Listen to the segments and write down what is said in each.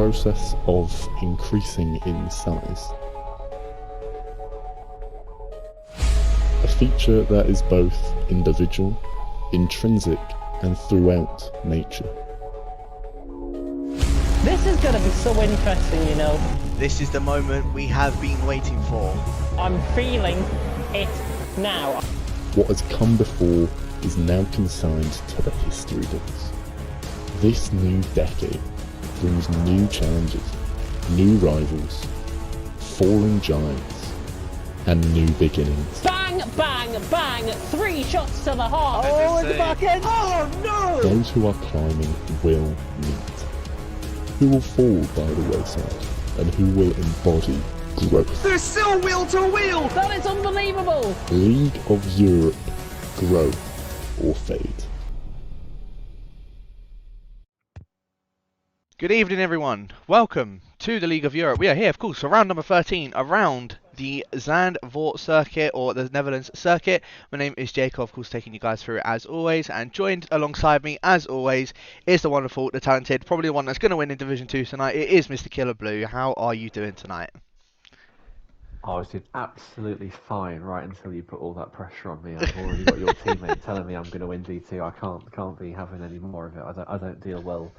process of increasing in size. A feature that is both individual, intrinsic, and throughout nature. This is going to be so interesting, you know. This is the moment we have been waiting for. I'm feeling it now. What has come before is now consigned to the history books. This new decade brings new challenges, new rivals, falling giants, and new beginnings. Bang, bang, bang! 3 shots to the heart. Oh, in the back end. Oh no! Those who are climbing will meet. Who will fall by the wayside, and who will embody growth. There's still wheel to wheel! That is unbelievable. League of Europe, grow or fade. Good evening, everyone. Welcome to the League of Europe. We are here, of course, for round number 13 around the Zandvoort circuit, or the Netherlands circuit. My name is Jacob, of course, taking you guys through it as always, and joined alongside me, as always, is the wonderful, the talented, probably the one that's going to win in Division 2 tonight. It is Mr. Killer Blue. How are you doing tonight? I was doing absolutely fine right until you put all that pressure on me. I've already got your teammate telling me I'm going to win D2. I can't be having any more of it. I don't deal well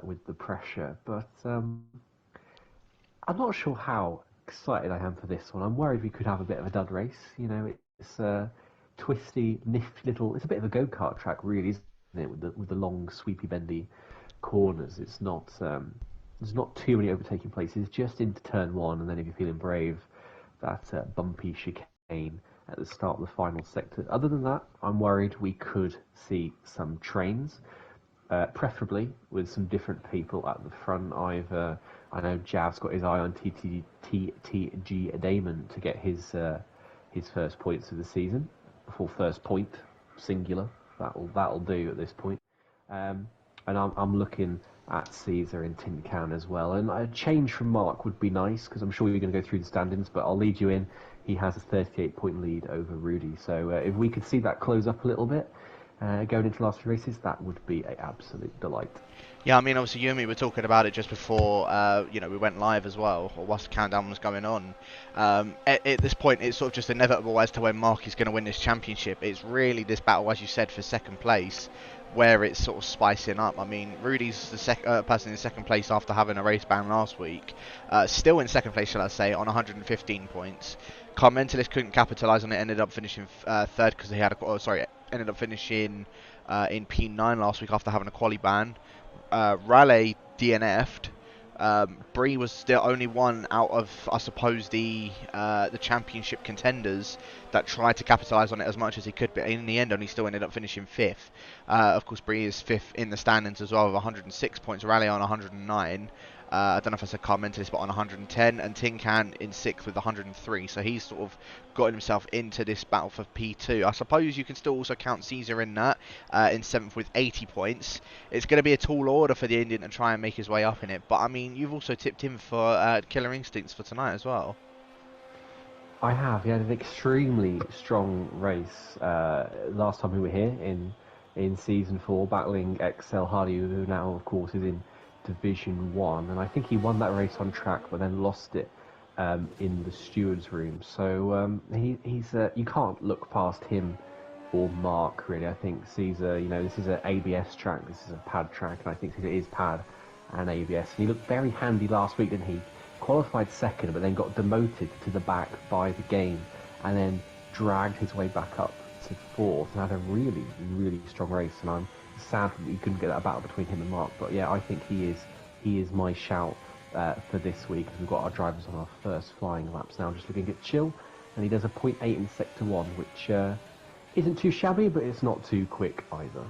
with the pressure, but I'm not sure how excited I am for this one. I'm worried we could have a bit of a dud race. You know, it's a twisty, nifty little. It's a bit of a go-kart track, really, isn't it? With the long, sweepy, bendy corners. It's not. There's not too many overtaking places. Just into turn 1, and then if you're feeling brave, that bumpy chicane at the start of the final sector. Other than that, I'm worried we could see some trains. Preferably with some different people at the front. I know Jav's got his eye on TTG Damon to get his first points of the season, for first point singular. That'll do at this point. And I'm looking at Caesar and Tin Can as well. And a change from Mark would be nice, because I'm sure you're going to go through the standings, but I'll lead you in. He has a 38-point lead over Rudy. So if we could see that close up a little bit, going into the last few races, that would be an absolute delight. Yeah, I mean, obviously you and me were talking about it just before, we went live as well, or whilst the countdown was going on. At this point, it's sort of just inevitable as to when Mark is going to win this championship. It's really this battle, as you said, for second place, where it's sort of spicing up. I mean, Rudy's the person in second place after having a race ban last week. Still in second place, shall I say, on 115 points. Carmentelis couldn't capitalise on it, ended up finishing third because he had ended up finishing in P9 last week after having a quali ban. Raleigh DNF'd. Bree was still only one out of, I suppose, the championship contenders that tried to capitalise on it as much as he could, but in the end only still ended up finishing 5th. Of course, Bree is 5th in the standings as well with 106 points, Raleigh on 109. I don't know if I said Carmentelis, but on 110, and Tin Can in 6th with 103. So he's sort of got himself into this battle for P2. I suppose you can still also count Caesar in that, in 7th with 80 points. It's going to be a tall order for the Indian to try and make his way up in it. But I mean, you've also tipped him for Killer Instincts for tonight as well. I have. He had an extremely strong race last time we were here in Season 4, battling XL Hardy, who now, of course, is in Division 1, and I think he won that race on track but then lost it in the steward's room. So he's you can't look past him or Mark, really. I think Caesar, this is an ABS track, this is a pad track, and I think Caesar is pad and ABS. And he looked very handy last week, didn't he? Qualified second but then got demoted to the back by the game and then dragged his way back up to 4th and had a really, really strong race. And I'm sad that you couldn't get that battle between him and Mark, but yeah, I think he is my shout for this week, because we've got our drivers on our first flying laps now, just looking at chill, and he does a 0.8 in sector 1, which isn't too shabby, but it's not too quick either.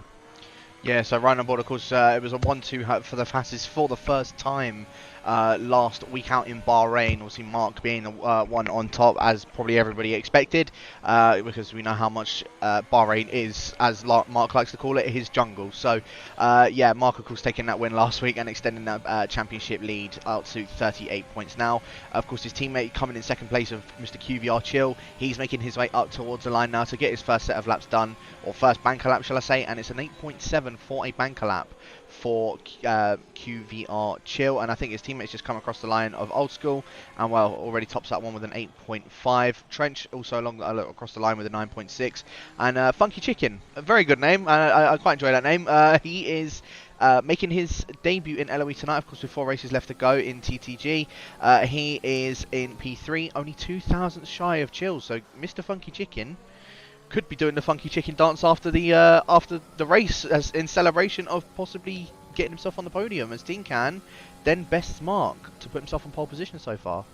Yeah, so right on board, of course, it was a 1-2 for the fastest for the first time last week out in Bahrain. Obviously, Mark being the one on top, as probably everybody expected, because we know how much Bahrain is, as Mark likes to call it, his jungle. So, yeah, Mark, of course, taking that win last week and extending that championship lead out to 38 points now. Of course, his teammate coming in second place of Mr. QVR Chill. He's making his way up towards the line now to get his first set of laps done, or first banker lap, shall I say, and it's an 8.7 for a banker lap for QVR Chill, and I think his teammates just come across the line of Old School, and well, already tops that one with an 8.5. Trench also along across the line with a 9.6, and Funky Chicken, a very good name. I quite enjoy that name. He is making his debut in LOE tonight, of course, with 4 races left to go in TTG. He is in P3, only 2 thousandths shy of Chill, so Mr. Funky Chicken could be doing the Funky Chicken dance after the race, as in celebration of possibly getting himself on the podium as Tin Can, then bests Mark to put himself on pole position so far.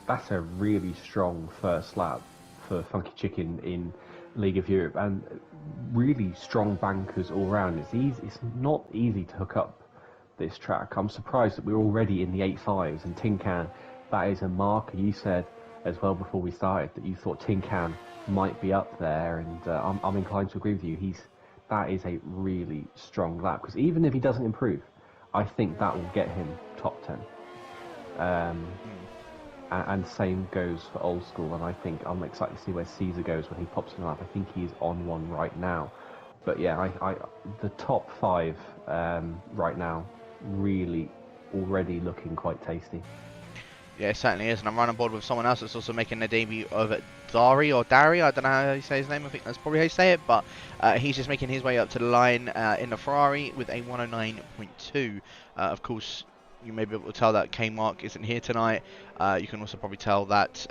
That's a really strong first lap for Funky Chicken in League of Europe, and really strong bankers all round. It's not easy to hook up this track. I'm surprised that we're already in the 8.5s, and Tin Can, that is a marker. You said as well before we started that you thought Tin Can might be up there, and I'm inclined to agree with you. That is a really strong lap, because even if he doesn't improve, I think that will get him top 10. And same goes for Old School, and I think I'm excited to see where Caesar goes when he pops in the lap. I think he's on one right now. But yeah, the top 5 right now really already looking quite tasty. Yeah, it certainly is, and I'm running on board with someone else that's also making their debut over Dari, I don't know how you say his name, I think that's probably how you say it, but he's just making his way up to the line in the Ferrari with a 109.2. Of course, you may be able to tell that K-Mark isn't here tonight. You can also probably tell that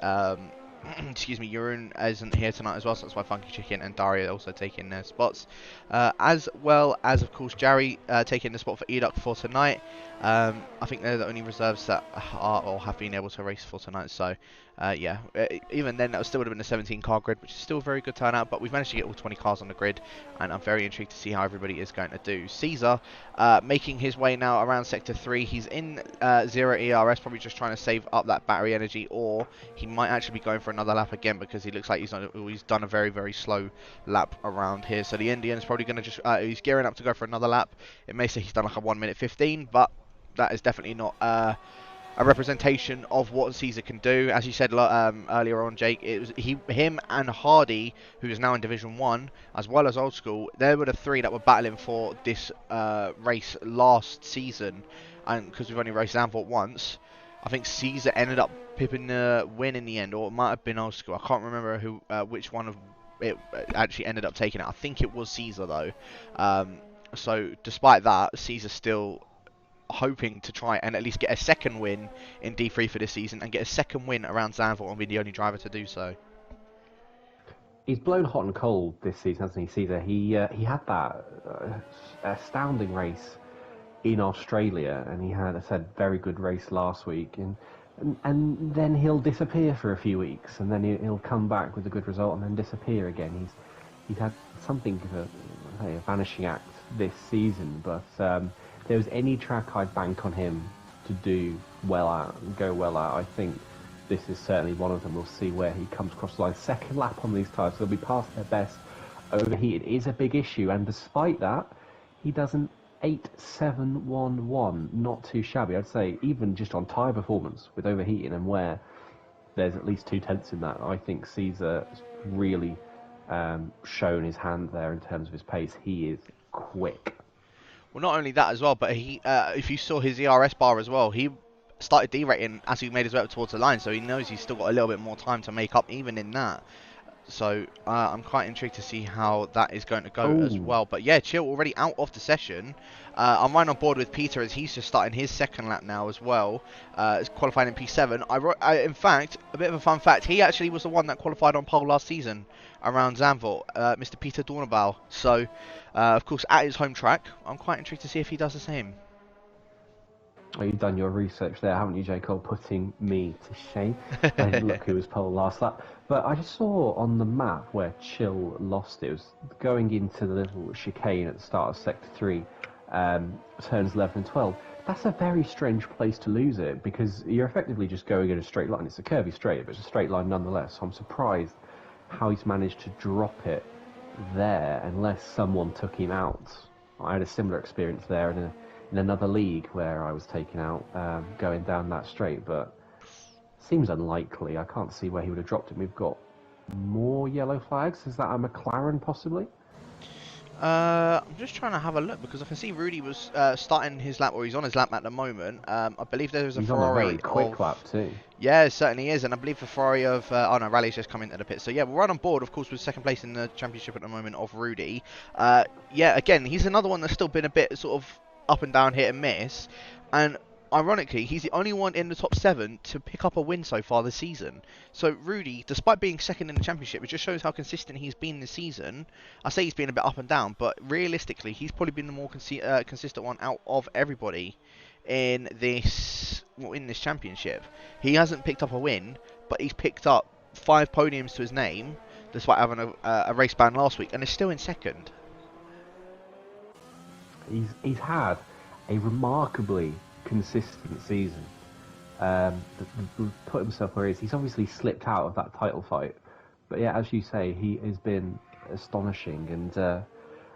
excuse me, Jeroen isn't here tonight as well, so that's why Funky Chicken and Daria are also taking their spots. As well as, of course, Jerry taking the spot for Eduk for tonight. I think they're the only reserves that are or have been able to race for tonight, so yeah, even then that still would have been a 17 car grid, which is still a very good turnout, but we've managed to get all 20 cars on the grid, and I'm very intrigued to see how everybody is going to do. Caesar making his way now around sector 3. He's in 0 ERS, probably just trying to save up that battery energy, or he might actually be going for another lap again, because he looks like he's done a very, very slow lap around here. So the Indian is probably going to just he's gearing up to go for another lap. It may say he's done like a 1 minute 15, but that is definitely not a representation of what Caesar can do. As you said earlier on, Jake, it was him and Hardy, who is now in Division 1, as well as Old School. They were the 3 that were battling for this race last season, and because we've only raced Zandvoort once, I think Caesar ended up pipping the win in the end, or it might have been Old School. I can't remember which one of it actually ended up taking it. I think it was Caesar though. So despite that, Caesar still hoping to try and at least get a second win in D3 for this season, and get a second win around Zandvoort and be the only driver to do so. He's blown hot and cold this season, hasn't he, Caesar? He had that astounding race in Australia, and he had, I said, very good race last week, and then he'll disappear for a few weeks, and then he'll come back with a good result and then disappear again. He's had something of a vanishing act this season, but if there was any track I'd bank on him to do well at and go well at, I think this is certainly one of them. We'll see where he comes across the line. Second lap on these tyres, they'll be past their best. Overheated is a big issue, and despite that, he does an 8.711, not too shabby. I'd say even just on tyre performance with overheating and where there's at least 2/10 in that, I think Caesar's really shown his hand there in terms of his pace. He is quick. Well, not only that as well, but he, if you saw his ERS bar as well, he started derating as he made his way up towards the line, so he knows he's still got a little bit more time to make up even in that. So I'm quite intrigued to see how that is going to go as well. But yeah, Chill already out of the session. I'm right on board with Peter as he's just starting his second lap now as well. He's qualifying in P7. In fact, a bit of a fun fact, he actually was the one that qualified on pole last season around Zandvoort, Mr. Peter Dornabal. So, of course, at his home track, I'm quite intrigued to see if he does the same. Well, you've done your research there, haven't you, J. Cole, putting me to shame. I didn't look who was pole last lap. But I just saw on the map where Chill lost it. It was going into the little chicane at the start of Sector 3, turns 11 and 12. that's a very strange place to lose it, because you're effectively just going in a straight line. It's a curvy straight, but it's a straight line nonetheless. So I'm surprised how he's managed to drop it there, unless someone took him out. I had a similar experience there in another league where I was taken out going down that straight, but seems unlikely. I can't see where he would have dropped it. We've got more yellow flags. Is that a McLaren possibly? I'm just trying to have a look because I can see Rudy was starting his lap, or he's on his lap at the moment. I believe there was a He's Ferrari on a very quick of, lap too. yeah, it certainly is, and I believe the Ferrari of oh no, Rally's just come into the pit. So yeah, we're right on board, of course, with second place in the championship at the moment of Rudy. Yeah, again, he's another one that's still been a bit sort of up and down, hit and miss, and ironically, he's the only one in the top 7 to pick up a win so far this season. So Rudy, despite being second in the championship, it just shows how consistent he's been this season. I say he's been a bit up and down, but realistically, he's probably been the more consistent one out of everybody in this championship. He hasn't picked up a win, but he's picked up 5 podiums to his name, despite having a race ban last week, and is still in second. He's had a remarkably consistent season. Put himself where he is. He's obviously slipped out of that title fight, but yeah, as you say, he has been astonishing, and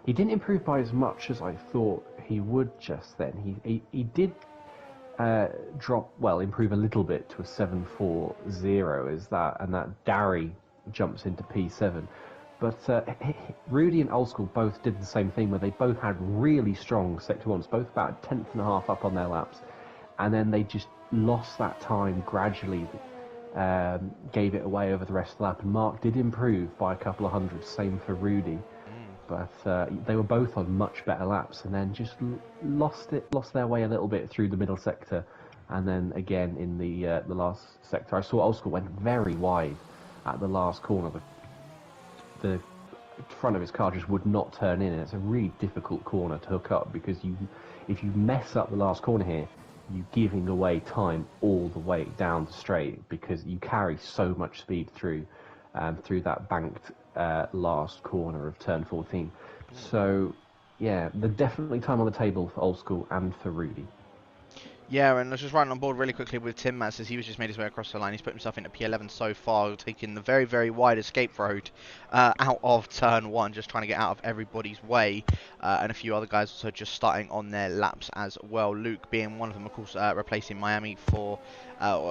he didn't improve by as much as I thought he would just then. He did improve a little bit to a 7.40 is that, and that Darry jumps into P7. But Rudy and Old School both did the same thing, where they both had really strong sector ones, both about a tenth and a half up on their laps, and then they just lost that time gradually, gave it away over the rest of the lap. And Mark did improve by a couple of hundreds, same for Rudy, but they were both on much better laps, and then just lost their way a little bit through the middle sector, and then again in the last sector. I saw Old School went very wide at the last corner. The front of his car just would not turn in, and it's a really difficult corner to hook up, because if you mess up the last corner here, you're giving away time all the way down the straight, because you carry so much speed through that banked last corner of turn 14. So yeah, there's definitely time on the table for Old School and for Rudy. Yeah, and let's just run on board really quickly with Tim Mats, as he was just made his way across the line. He's put himself into P11 so far, taking the very, very wide escape road out of turn 1, just trying to get out of everybody's way. And a few other guys also just starting on their laps as well. Luke being one of them, of course, replacing Miami for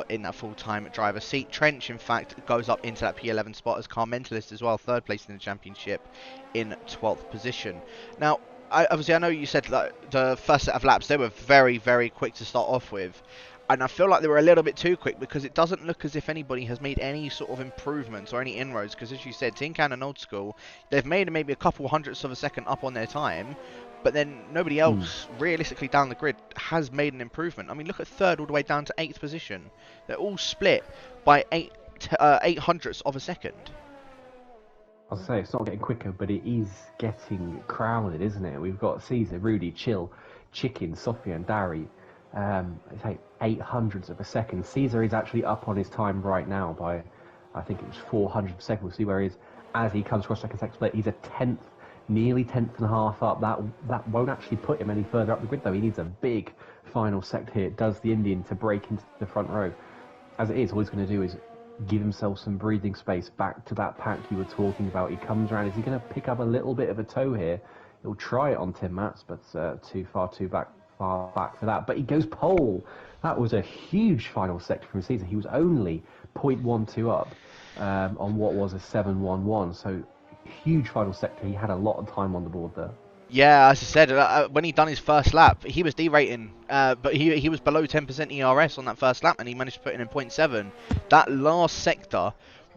in that full-time driver seat. Trench, in fact, goes up into that P11 spot as Car Mentalist as well, 3rd place in the championship in 12th position. Now, obviously, I know you said that the first set of laps, they were very, very quick to start off with. And I feel like they were a little bit too quick, because it doesn't look as if anybody has made any sort of improvements or any inroads. Because as you said, Tin Can and Old School, they've made maybe a couple hundredths of a second up on their time. But then nobody else, realistically down the grid, has made an improvement. I mean, look at 3rd all the way down to 8th position. They're all split by 8 hundredths of a second. I'll say it's not getting quicker, but it is getting crowded, isn't it? We've got Caesar, Rudy, Chill, Chicken, Sophia, and Darry. It's like 800ths of a second. Caesar is actually up on his time right now by, I think it was 400 per second. We'll see where he is as he comes across second split. He's a tenth, nearly tenth and a half up. That won't actually put him any further up the grid, though. He needs a big final sector here. It does the Indian to break into the front row. As it is, all he's going to do is give himself some breathing space back to that pack you were talking about. He comes around. Is he going to pick up a little bit of a toe here? He'll try it on Tim Mats, but too far back for that. But he goes pole. That was a huge final sector from Caesar. He was only 0.12 up on what was a 7.11. So huge final sector. He had a lot of time on the board there. Yeah, as I said, when he done his first lap, he was derating, but he was below 10% ERS on that first lap, and he managed to put in 0.7. That last sector,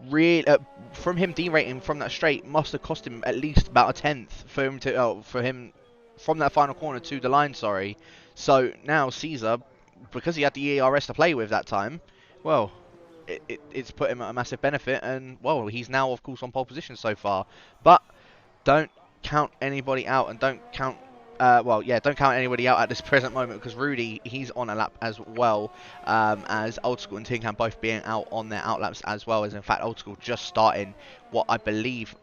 really, from him derating from that straight, must have cost him at least about a tenth for him from that final corner to the line. Sorry. So now Caesar, because he had the ERS to play with that time, well, it's put him at a massive benefit, and well, he's now of course on pole position so far. But don't count anybody out, and don't count anybody out at this present moment, because Rudy, he's on a lap as well, as Old School and Tin Can both being out on their outlaps, as well as in fact Old School just starting what I believe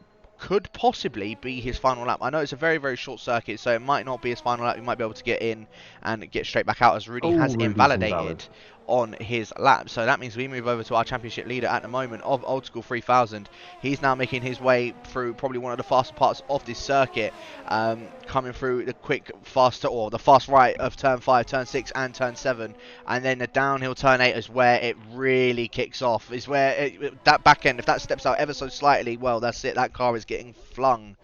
could possibly be his final lap. I know it's a very, very short circuit, so it might not be his final lap. He might be able to get in and get straight back out, as Rudy has Rudy's invalidated invalid. on his lap. So that means we move over to our championship leader at the moment of Old School 3000. He's now making his way through probably one of the faster parts of this circuit, coming through the quick, faster, or the fast right of turn 5, turn 6 and turn 7, and then the downhill turn 8 is where it really kicks off, is where that back end, if that steps out ever so slightly, well, that's it, that car is getting flung.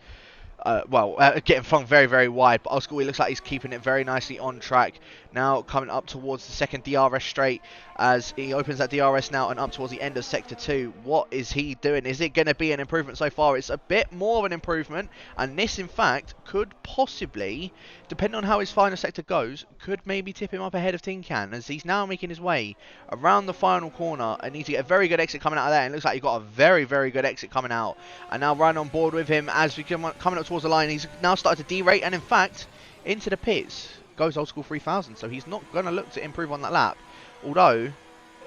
Getting flung very, very wide, but Old School, he looks like he's keeping it very nicely on track. Now coming up towards the second DRS straight, as he opens that DRS now and up towards the end of Sector 2. What is he doing? Is it going to be an improvement so far? It's a bit more of an improvement, and this, in fact, could possibly, depending on how his final sector goes, could maybe tip him up ahead of Tin Can, as he's now making his way around the final corner and needs to get a very good exit coming out of there. And it looks like he got a very, very good exit coming out. And now right on board with him as we come coming up towards the line. He's now started to derate, and in fact, into the pits goes Old School 3000. So he's not going to look to improve on that lap, although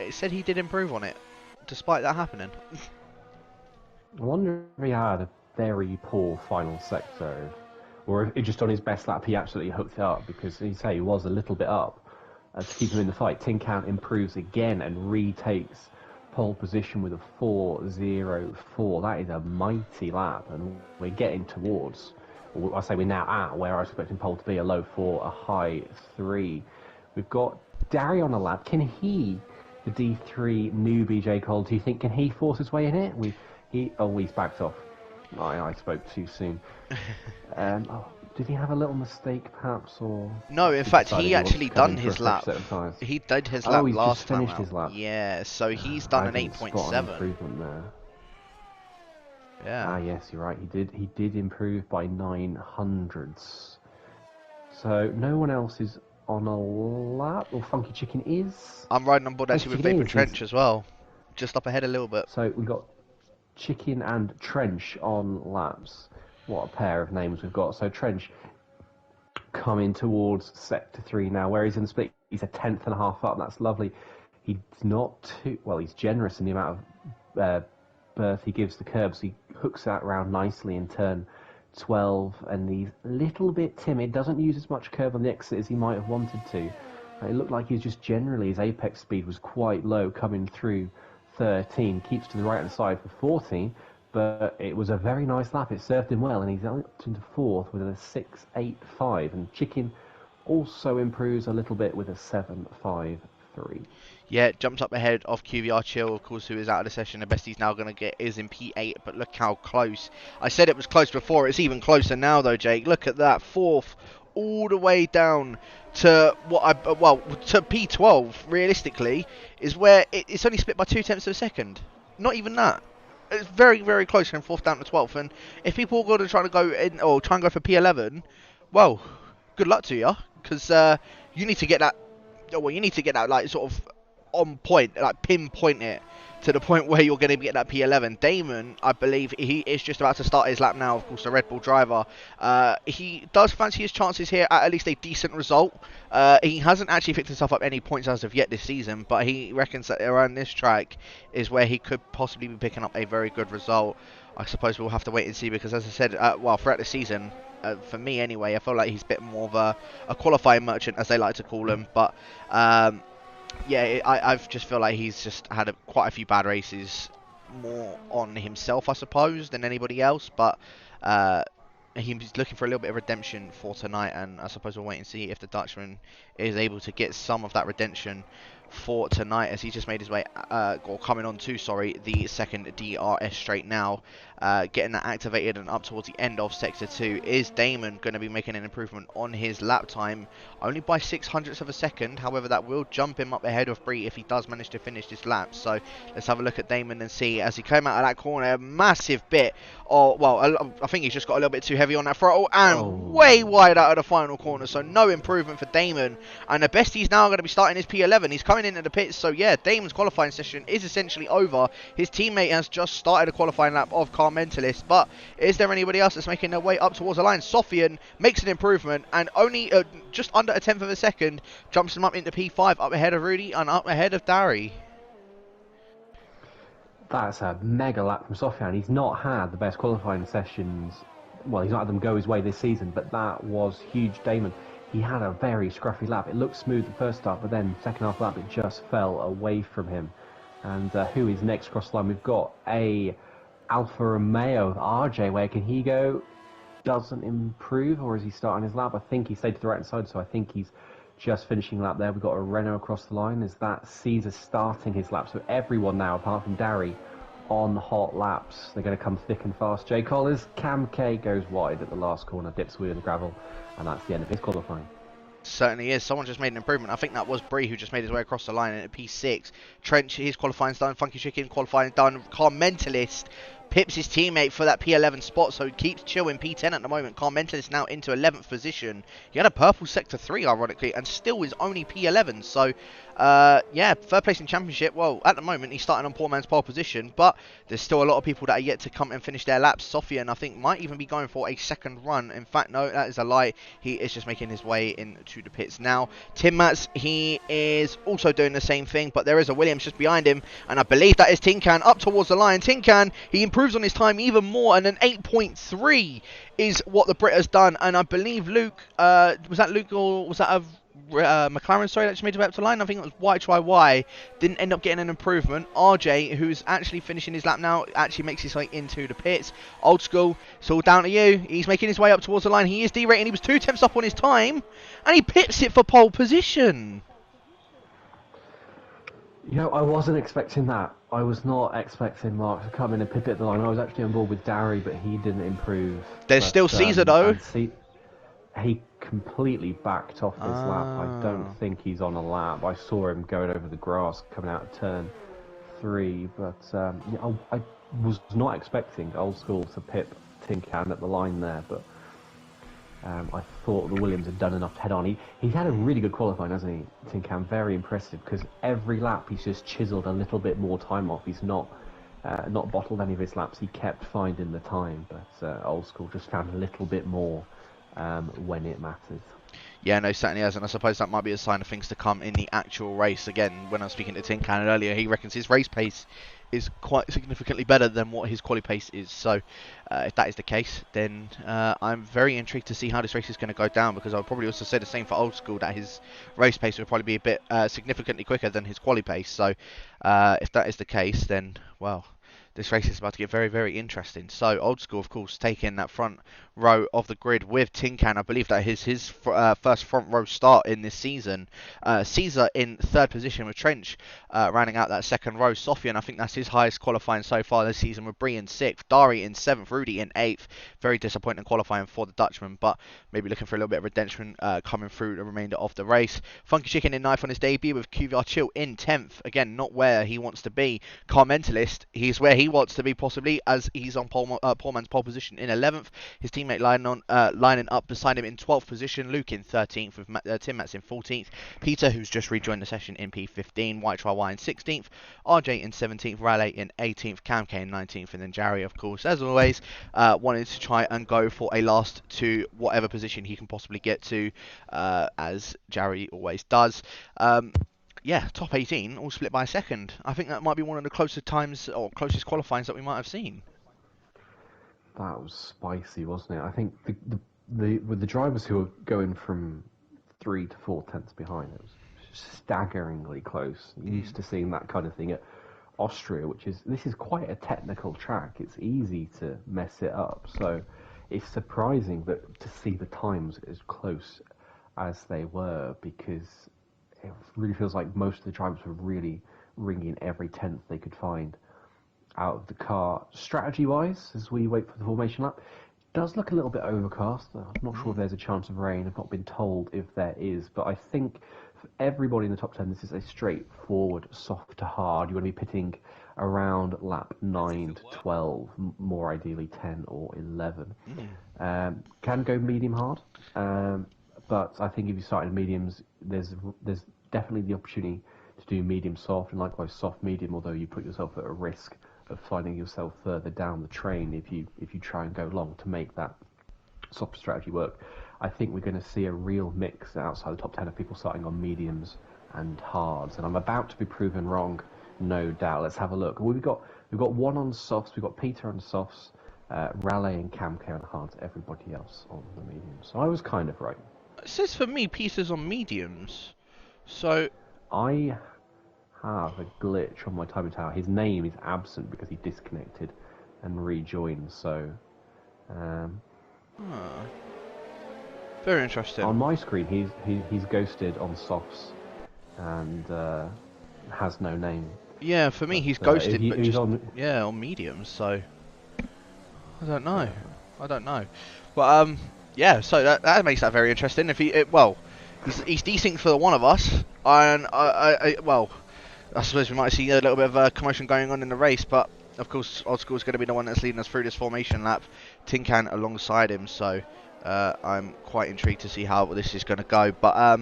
it said he did improve on it despite that happening. I wonder if he had a very poor final sector, or if just on his best lap he absolutely hooked it up, because, as you say, he was a little bit up to keep him in the fight. Tin Can improves again and retakes pole position with a 4.04. That is a mighty lap, and we're getting towards, or I say we're now at, where I was expecting pole to be a low 4, a high 3. We've got Dari on a lap. Can he, the D3 newbie J. Cole, do you think, can he force his way in it? He's backed off. I spoke too soon. Did he have a little mistake, perhaps, or? No, in fact, he actually done in for a his fresh lap. set of tyres? He did his lap he's last just time finished out. his lap. Yeah, so he's done an I didn't spot an 8.7. improvement there. Yeah. Yes, you're right. He did improve by 900s. So no one else is on a lap. Or Funky Chicken is. I'm riding on board actually with Chicken Vapor is. Trench as well, just up ahead a little bit. So we've got Chicken and Trench on laps. What a pair of names we've got. So Trench coming towards Sector 3 now, where he's in the split. He's a 10th and a half up. That's lovely. He's not too... Well, he's generous in the amount of berth he gives the curbs. He hooks that round nicely in turn 12, and he's a little bit timid. Doesn't use as much curb on the exit as he might have wanted to. It looked like he's just generally, his apex speed was quite low coming through 13. Keeps to the right-hand side for 14. But it was a very nice lap. It served him well, and he's up into 4th with a 6.85. And Chicken also improves a little bit with a 7.53. Yeah, jumped up ahead of QVR Chill, of course, who is out of the session. The best he's now going to get is in P8, but look how close. I said it was close before. It's even closer now, though, Jake. Look at that, 4th, all the way down to to P12. Realistically, is where it's only split by 0.2 of a second. Not even that. It's very, very close from 4th down to 12th. And if people are going to try to go in or try and go for P11, well, good luck to you, because you need to get that. Well, you need to get that like sort of on point, like pinpoint it to the point where you're going to get that P11. Damon, I believe he is just about to start his lap now, of course, the Red Bull driver. He does fancy his chances here at least a decent result. He hasn't actually picked himself up any points as of yet this season, but he reckons that around this track is where he could possibly be picking up a very good result. I suppose we'll have to wait and see, because as I said, throughout the season, for me anyway, I feel like he's a bit more of a qualifying merchant, as they like to call him, but yeah, I just feel like he's just had quite a few bad races, more on himself, I suppose, than anybody else. But he's looking for a little bit of redemption for tonight, and I suppose we'll wait and see if the Dutchman is able to get some of that redemption for tonight, as he just made his way, or coming on to, the second DRS straight now. Getting that activated and up towards the end of Sector 2. Is Damon going to be making an improvement on his lap time? Only by 0.06 of a second. However, that will jump him up ahead of Bree if he does manage to finish this lap. So let's have a look at Damon and see, as he came out of that corner, a massive bit. I think he's just got a little bit too heavy on that throttle, and way wide out of the final corner. So no improvement for Damon. And the best he's now going to be starting is P11. He's coming into the pits. So yeah, Damon's qualifying session is essentially over. His teammate has just started a qualifying lap of Car Mentalist, but is there anybody else that's making their way up towards the line? Sofian makes an improvement, and only just under a 10th of a second jumps him up into P5, up ahead of Rudy and up ahead of Dari. That's a mega lap from Sofian. He's not had the best qualifying sessions. Well, he's not had them go his way this season, but that was huge. Damon, he had a very scruffy lap. It looked smooth the first start, but then second half lap, it just fell away from him. And who is next across the line? We've got a Alfa Romeo, RJ. Where can he go? Doesn't improve, or is he starting his lap? I think he stayed to the right hand side, so I think he's just finishing lap there. We've got a Renault across the line. Is that Caesar starting his lap? So everyone now, apart from Dari, on hot laps. They're going to come thick and fast. Jay Collins, Cam K goes wide at the last corner, dips wheel in the gravel, and that's the end of his qualifying. Certainly is. Someone just made an improvement. I think that was Bree who just made his way across the line in a P6. Trench, his qualifying's done. Funky Chicken, qualifying done. Car Mentalist pips his teammate for that P11 spot, so he keeps chill in P10 at the moment. Car Mentalist now into 11th position. He had a purple Sector 3, ironically, and still is only P11. So, yeah, third place in Championship. Well, at the moment, he's starting on poor man's pole position, but there's still a lot of people that are yet to come and finish their laps. Sofian, I think, might even be going for a second run. In fact, no, that is a lie. He is just making his way into the pits now. Tim Mats, he is also doing the same thing, but there is a Williams just behind him, and I believe that is Tinkan up towards the line. Tinkan, he improves on his time even more, and an 8.3 is what the Brit has done. And I believe Luke, was that Luke or was that a McLaren, sorry, that just made it up to line? I think it was YYY, didn't end up getting an improvement. RJ, who's actually finishing his lap now, actually makes his way into the pits. Old School, it's all down to you. He's making his way up towards the line. He is derating. He was 2 tenths up on his time, and he pits it for pole position. You know, I wasn't expecting that. I was not expecting Mark to come in and pip it at the line. I was actually on board with Dari, but he didn't improve. There's still Caesar, though. He completely backed off this lap. I don't think he's on a lap. I saw him going over the grass coming out of turn 3, but yeah, I was not expecting Old School to pip Tin Can at the line there, but I thought the Williams had done enough to head on. He's had a really good qualifying, hasn't he, Tin Can? Very impressive, because every lap he's just chiseled a little bit more time off. He's not bottled any of his laps. He kept finding the time, but Old School just found a little bit more when it matters. Yeah, no, certainly has, and I suppose that might be a sign of things to come in the actual race. Again, when I was speaking to Tin Can earlier, he reckons his race pace is quite significantly better than what his quali pace is. So, if that is the case, then I'm very intrigued to see how this race is going to go down, because I'll probably also say the same for Old School, that his race pace will probably be a bit significantly quicker than his quali pace. So, if that is the case, then, well, this race is about to get very, very interesting. So, Old School, of course, taking that front row of the grid with Tin Can. I believe that is his first front row start in this season. Caesar in third position with Trench rounding out that second row. Sofian, I think that's his highest qualifying so far this season, with Bree in 6th, Dari in 7th, Rudy in 8th. Very disappointing qualifying for the Dutchman, but maybe looking for a little bit of redemption coming through the remainder of the race. Funky Chicken in 9th on his debut, with QVR Chill in 10th. Again, not where he wants to be. Car Mentalist, he's where he wants to be possibly, as he's on poor man's pole position in 11th. His teammate lining up beside him in 12th position. Luke in 13th, with Tim Mats in 14th. Peter, who's just rejoined the session, in P15. YYY in 16th. RJ in 17th. Raleigh in 18th. Cam K in 19th. And then Jari, of course, as always, wanted to try and go for a last to whatever position he can possibly get to, as Jari always does. Yeah, top 18, all split by a second. I think that might be one of the closest times, or closest qualifyings that we might have seen. That was spicy, wasn't it? I think with the drivers who were going from 3 to 4 tenths behind, it was staggeringly close. You're used to seeing that kind of thing at Austria, this is quite a technical track. It's easy to mess it up. So it's surprising to see the times as close as they were, because it really feels like most of the drivers were really wringing every tenth they could find out of the car. Strategy-wise, as we wait for the formation lap, it does look a little bit overcast. I'm not sure if there's a chance of rain. I've not been told if there is, but I think for everybody in the top 10, this is a straightforward soft to hard. You want to be pitting around lap 9 to 12, more ideally 10 or 11. Can go medium hard, but I think if you start in mediums, there's definitely the opportunity to do medium soft, and likewise soft medium, although you put yourself at a risk of finding yourself further down the train if you try and go long to make that soft strategy work. I think we're going to see a real mix outside the top 10 of people starting on mediums and hards, and I'm about to be proven wrong, no doubt. Let's have a look. We've got We've got one on softs, we've got Peter on softs, Raleigh and Camco on hards, everybody else on the mediums. So I was kind of right. It says for me, Peter's on mediums. So I have a glitch on my timing tower. His name is absent because he disconnected and rejoined, so... very interesting. On my screen, he's ghosted on softs and has no name. Yeah, for me, he's ghosted, but just on on mediums. So I don't know. But yeah. So that makes that very interesting. If he's decent for the one of us, and I suppose we might see a little bit of a commotion going on in the race, but of course, Old School is going to be the one that's leading us through this formation lap. Tin Can alongside him, so I'm quite intrigued to see how this is going to go. But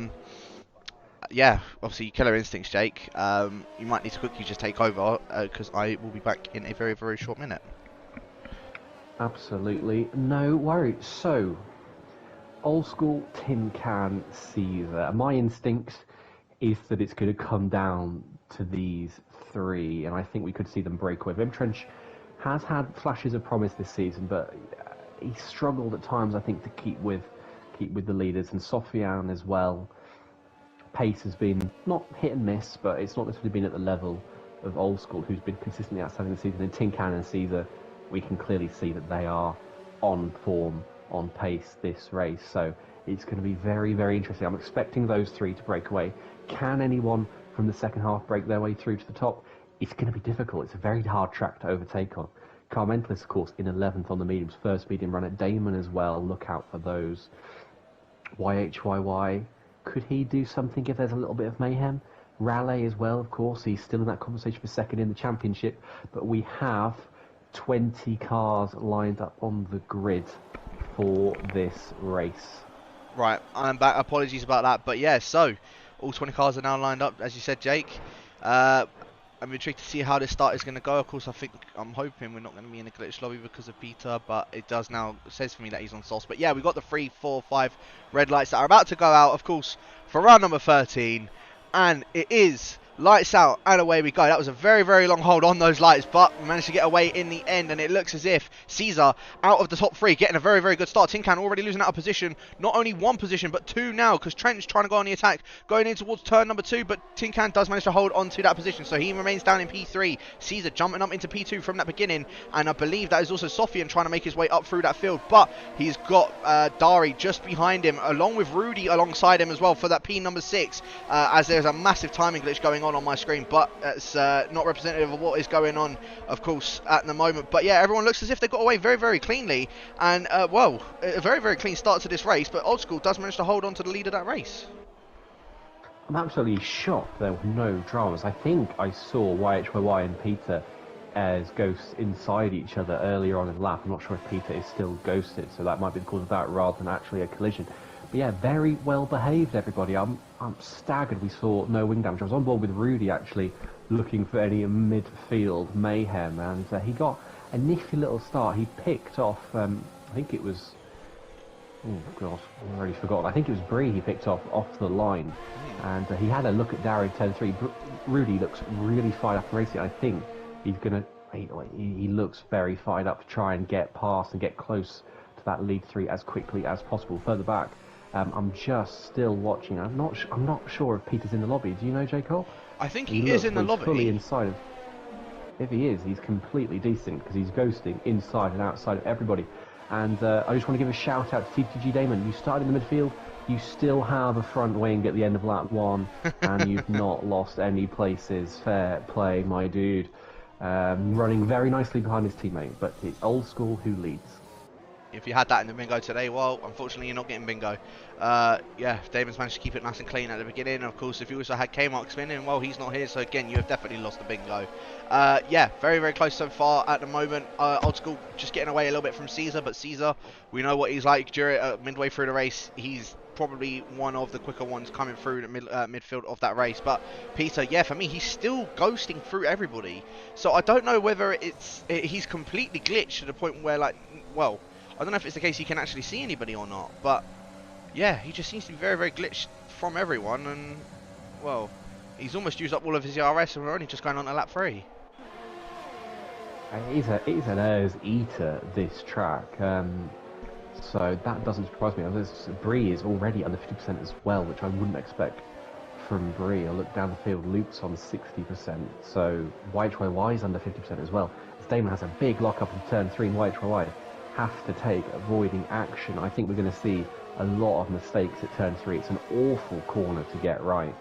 yeah, obviously Killer Instincts, Jake. You might need to quickly just take over because I will be back in a very, very short minute. Absolutely, no worries. So, Old School, Tin Can, Caesar. My instinct is that it's going to come down to these three, and I think we could see them break away. Vim Trench has had flashes of promise this season, but he struggled at times, I think, to keep with the leaders, and Sofian as well. Pace has been not hit and miss, but it's not necessarily been at the level of Old School, who's been consistently outstanding this season. And Tin Can and Caesar, we can clearly see that they are on form, on pace this race. So it's going to be very, very interesting. I'm expecting those three to break away. Can anyone from the second half break their way through to the top? It's going to be difficult. It's a very hard track to overtake on. Carmentalist, of course, in 11th on the mediums, first medium runner. Damon as well, look out for those. YHYY, could he do something if there's a little bit of mayhem? Raleigh as well, of course, he's still in that conversation for second in the championship, but we have 20 cars lined up on the grid for this race. Right, I'm back. Apologies about that, but yeah, so all 20 cars are now lined up, as you said, Jake. I'm intrigued to see how this start is going to go. Of course, I'm hoping we're not going to be in a glitch lobby because of Peter, but it says for me that he's on sauce. But yeah, we've got the 3, 4, 5 red lights that are about to go out, of course, for round number 13, and it is lights out and away we go. That was a very, very long hold on those lights, but we managed to get away in the end, and it looks as if Caesar out of the top 3 getting a very, very good start. Tin Can already losing out of position, not only 1 position but 2 now, because Trench trying to go on the attack going in towards turn number 2, but Tin Can does manage to hold on to that position, so he remains down in P3. Caesar jumping up into P2 from that beginning, and I believe that is also Sofian trying to make his way up through that field, but he's got Dari just behind him, along with Rudy alongside him as well for that P number 6, as there's a massive timing glitch going on my screen, but it's not representative of what is going on, of course, at the moment. But yeah, everyone looks as if they got away very, very cleanly, and well, a very, very clean start to this race, but Old School does manage to hold on to the lead of that race. I'm absolutely shocked there were no dramas. I think I saw YHYY and Peter as ghosts inside each other earlier on in the lap. I'm not sure if Peter is still ghosted, so that might be the cause of that rather than actually a collision. But yeah, very well behaved, everybody. I'm staggered we saw no wing damage. I was on board with Rudy, actually, looking for any midfield mayhem, and he got a nifty little start. He picked off, I think it was... Oh, God, I've already forgotten. I think it was Bree he picked off the line, and he had a look at Darren 10-3. Rudy looks really fired up racing. I think he's going to... He looks very fired up to try and get past and get close to that lead 3 as quickly as possible. Further back, I'm just still watching. I'm not sure if Peter's in the lobby. Do you know, Jacob? I think he is in the lobby. Fully inside of. If he is, he's completely decent because he's ghosting inside and outside of everybody. And I just want to give a shout out to TTG Damon. You started in the midfield. You still have a front wing at the end of lap 1, and you've not lost any places. Fair play, my dude. Running very nicely behind his teammate, but it's Old School who leads. If you had that in the bingo today, well, unfortunately you're not getting bingo. Yeah, Damon's managed to keep it nice and clean at the beginning. Of course, if you also had K-Mark spinning, well, he's not here, so again, you have definitely lost the bingo. Yeah, very, very close so far at the moment. Old School just getting away a little bit from Caesar, but Caesar, we know what he's like during midway through the race. He's probably one of the quicker ones coming through the midfield of that race. But Peter, yeah, for me, he's still ghosting through everybody. So I don't know whether he's completely glitched to the point where, like, well, I don't know if it's the case he can actually see anybody or not, but yeah, he just seems to be very, very glitched from everyone, and well, he's almost used up all of his ERS and we're only just going on to lap 3. It is an airs eater, this track. So that doesn't surprise me. Bree is already under 50% as well, which I wouldn't expect from Bree. I look down the field, Luke's on 60%, so YHYY is under 50% as well. As Damon has a big lock-up in turn 3, and YHYY have to take avoiding action. I think we're going to see a lot of mistakes at turn 3. It's an awful corner to get right,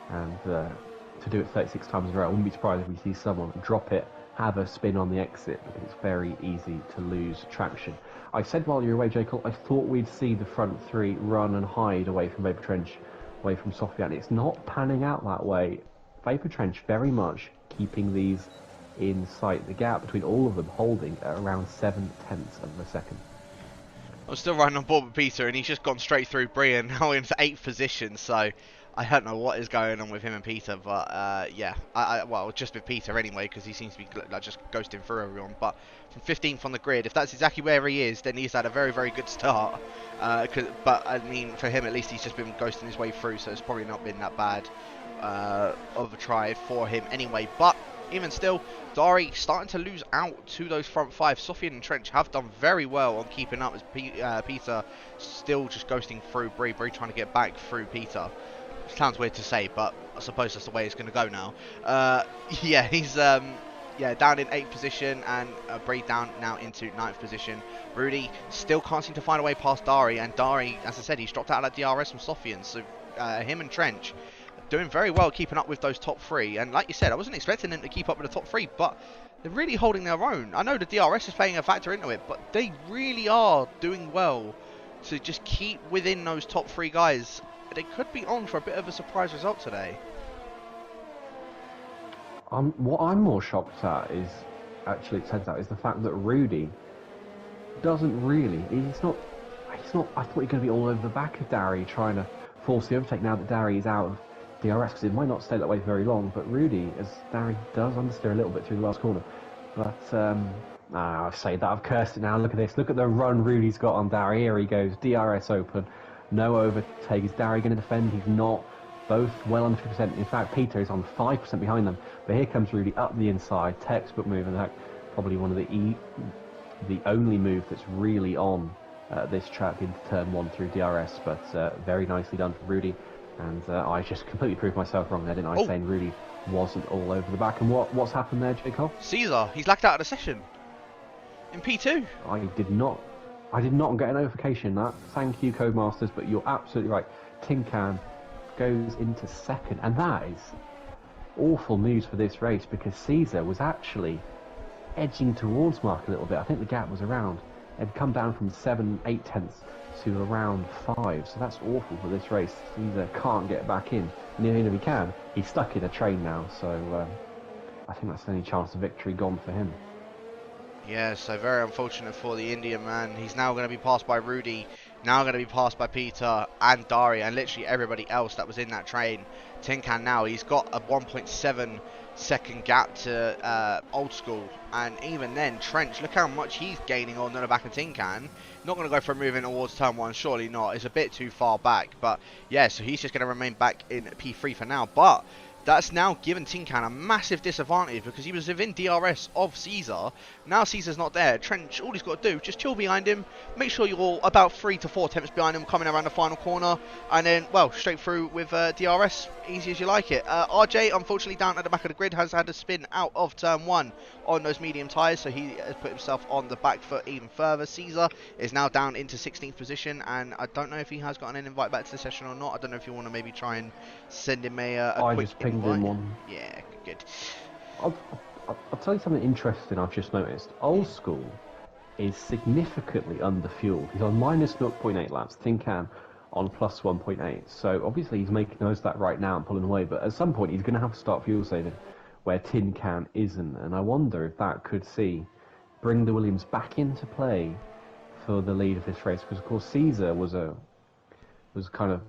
and to do it 36 times in a row, I wouldn't be surprised if we see someone drop it, have a spin on the exit, because it's very easy to lose traction. I said while you were away, Jacob, I thought we'd see the front 3 run and hide away from Vapor Trench, away from Sofian. It's not panning out that way. Vapor Trench very much keeping these in sight. The gap between all of them holding at around 0.7 of a second. I'm still riding on board with Peter, and he's just gone straight through Bree and now into 8th position, so I don't know what is going on with him and Peter, but yeah, well, just with Peter anyway, because he seems to be like, just ghosting through everyone. But from 15th on the grid, if that's exactly where he is, then he's had a very, very good start. But I mean, for him at least, he's just been ghosting his way through, so it's probably not been that bad of a try for him anyway. But even still, Dari starting to lose out to those front 5. Sofian and Trench have done very well on keeping up, as Peter still just ghosting through Bree. Bree trying to get back through Peter. Sounds weird to say, but I suppose that's the way it's going to go now. Yeah, he's down in 8th position, and Bree down now into 9th position. Rudy still can't seem to find a way past Dari, and Dari, as I said, he's dropped out of that DRS from Sofian, so him and Trench doing very well keeping up with those top 3. And like you said, I wasn't expecting them to keep up with the top 3, but they're really holding their own. I know the DRS is playing a factor into it, but they really are doing well to just keep within those top 3 guys. They could be on for a bit of a surprise result today. What I'm more shocked at is, actually, it turns out, is the fact that Rudy doesn't really. He's not. I thought he was going to be all over the back of Dari, trying to force the overtake now that Dari is out of DRS, because it might not stay that way very long. But Rudy, as Dari does understeer a little bit through the last corner. But I've said that. I've cursed it now. Look at this. Look at the run Rudy's got on Dari. Here he goes. DRS open. No overtake. Is Dari going to defend? He's not. Both well under 50%. In fact, Peter is on 5% behind them. But here comes Rudy up the inside. Textbook move. In fact, probably one of the only move that's really on this track into turn 1 through DRS. But very nicely done for Rudy. And I just completely proved myself wrong there, didn't I? Saying Rudy wasn't all over the back. And what's happened there, Jacob? Caesar, he's lagged out of the session in P2. I did not get a notification that. Thank you, Codemasters, but you're absolutely right. Tin Can goes into 2nd, and that is awful news for this race, because Caesar was actually edging towards Mark a little bit. I think the gap was around. It had come down from 7-8 tenths to around 5, so that's awful for this race. Caesar can't get back in, and even if he can, he's stuck in a train now, so I think that's the only chance of victory gone for him. Yeah, so very unfortunate for the Indian man. He's now going to be passed by Rudy, now going to be passed by Peter and Dari, and literally everybody else that was in that train. Tin Can now, he's got a 1.7 second gap to Old School, and even then, Trench, look how much he's gaining on the back of Tin Can. Not going to go for a move in towards turn 1, surely not. It's a bit too far back, but yeah, so he's just going to remain back in P3 for now. But that's now given Tin Can a massive disadvantage, because he was within DRS of Caesar. Now Caesar's not there. Trench, all he's got to do, just chill behind him. Make sure you're about 3 to 4 attempts behind him coming around the final corner. And then, well, straight through with DRS. Easy as you like it. RJ, unfortunately, down at the back of the grid, has had a spin out of turn 1 on those medium tyres. So he has put himself on the back foot even further. Caesar is now down into 16th position. And I don't know if he has gotten an invite back to the session or not. I don't know if you want to maybe try and send him a quick just pinged him one. Yeah, good. I'll tell you something interesting I've just noticed. Old School is significantly underfueled. He's on minus 0.8 laps. Tin Can on plus 1.8. So obviously he's making most of that right now and pulling away. But at some point he's going to have to start fuel saving, where Tin Can isn't. And I wonder if that could bring the Williams back into play for the lead of this race. Because of course Caesar was kind of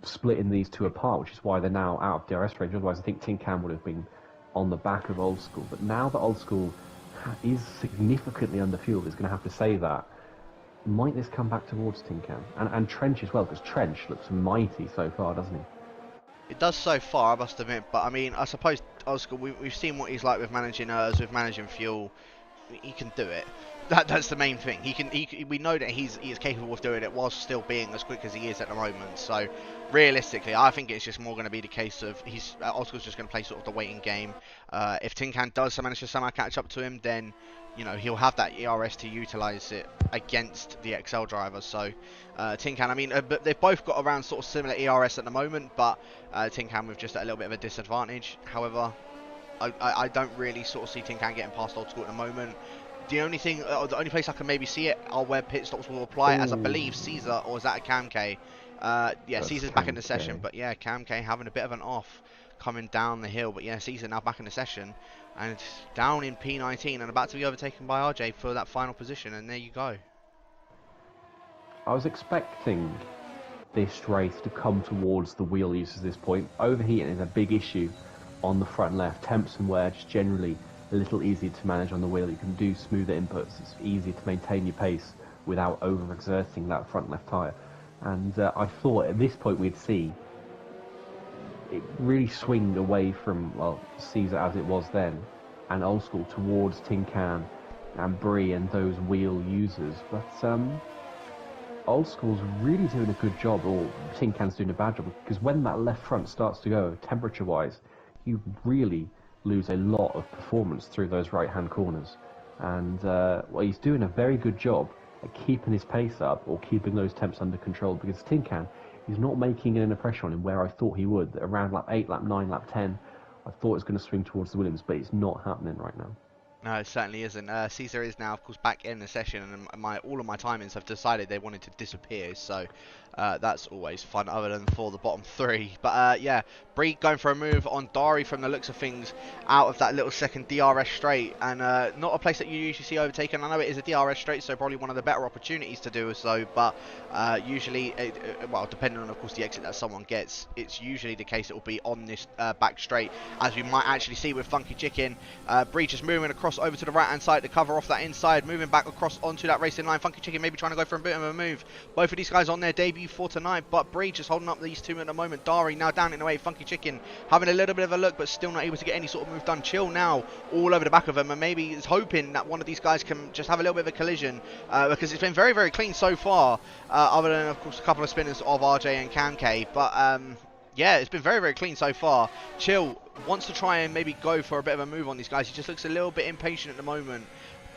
splitting these two apart, which is why they're now out of DRS range. Otherwise I think Tin Can would have been on the back of Old School. But now that Old School is significantly underfueled, is going to have to save that. Might this come back towards Tin Can? And Trench as well, because Trench looks mighty so far, doesn't he? It does so far, I must admit, but I mean, I suppose Old School, we've seen what he's like with managing with managing fuel. he can do it. That's the main thing. We know that he is capable of doing it whilst still being as quick as he is at the moment. So realistically, I think it's just more going to be the case of Old School's just going to play sort of the waiting game. If Tin Can does manage to somehow catch up to him, then he'll have that ERS to utilise it against the XL driver. So Tin Can, I mean, but they've both got around sort of similar ERS at the moment, but Tin Can with just a little bit of a disadvantage. However, I don't really sort of see Tin Can getting past Old School at the moment. The only place I can maybe see it are where pit stops will apply, as I believe Caesar, or is that a Cam K? Yeah, That's Caesar's back in the Cam K. session, but yeah, Cam K having a bit of an off coming down the hill. But yeah, Caesar now back in the session and down in P19 and about to be overtaken by RJ for that final position. And there you go. I was expecting this race to come towards the wheel use at this point. Overheating is a big issue on the front left. Temps and wear just generally a little easier to manage on the wheel. You can do smoother inputs. It's easier to maintain your pace without overexerting that front left tyre. And I thought at this point we'd see it really swing away from, well, Caesar as it was then, and Old School towards Tin Can and Brie and those wheel users. But Old School's really doing a good job, or Tin Can's doing a bad job, because when that left front starts to go, temperature-wise, you really lose a lot of performance through those right-hand corners. And well, he's doing a very good job at keeping his pace up or keeping those temps under control, because Tin Can, he's not making any pressure on him where I thought he would. Around lap 8, lap 9, lap 10, I thought it was going to swing towards the Williams, but it's not happening right now. No, it certainly isn't. Caesar is now, of course, back in the session, and all of my timings have decided they wanted to disappear, so that's always fun, other than for the bottom three. But yeah, Brie going for a move on Dari from the looks of things out of that little second DRS straight, and not a place that you usually see overtaken. I know it is a DRS straight, so probably one of the better opportunities to do so, but usually, well, depending on, of course, the exit that someone gets, it's usually the case it will be on this back straight, as we might actually see with Funky Chicken. Brie just moving across over to the right hand side to cover off that inside, moving back across onto that racing line. Funky Chicken maybe trying to go for a bit of a move. Both of these guys on their debut for tonight, but Brie just holding up these two at the moment. Dari now down in the way. Funky Chicken having a little bit of a look, but still not able to get any sort of move done. Chill now all over the back of him, and maybe is hoping that one of these guys can just have a little bit of a collision, because it's been very, very clean so far, other than, of course, a couple of spinners of RJ and Cam K. But yeah, it's been very, very clean so far. Chill wants to try and maybe go for a bit of a move on these guys. He just looks a little bit impatient at the moment,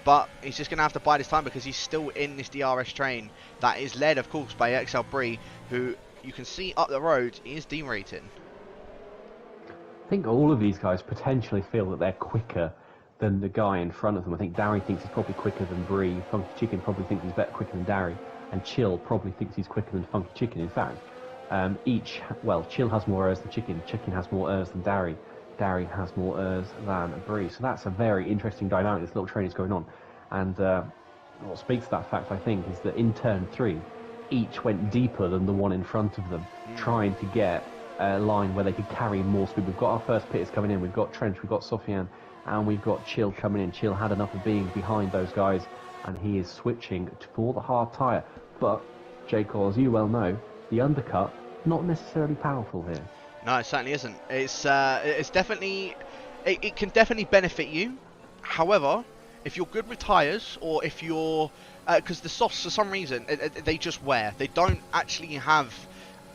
but he's just going to have to bide his time because he's still in this DRS train that is led, of course, by XL Brie, who you can see up the road is derating. I think all of these guys potentially feel that they're quicker than the guy in front of them. I think Dari thinks he's probably quicker than Brie. Funky Chicken probably thinks he's quicker than Dari, and Chill probably thinks he's quicker than Funky Chicken. In fact, Chill has more ERS than Chicken. Chicken has more ERS than Dari. Dari has more ERS than Brie. So that's a very interesting dynamic this little train is going on. And what speaks to that fact, I think, is that in turn 3, each went deeper than the one in front of them, trying to get a line where they could carry more speed. We've got our first pitters coming in. We've got Trench, we've got Sofian, and we've got Chill coming in. Chill had enough of being behind those guys, and he is switching for the hard tyre. But, J. Cole, as you well know, the undercut, not necessarily powerful here. No, it certainly isn't. It's definitely, it can definitely benefit you. However, if you're good with tyres, or if you're, because the softs for some reason they just wear. They don't actually have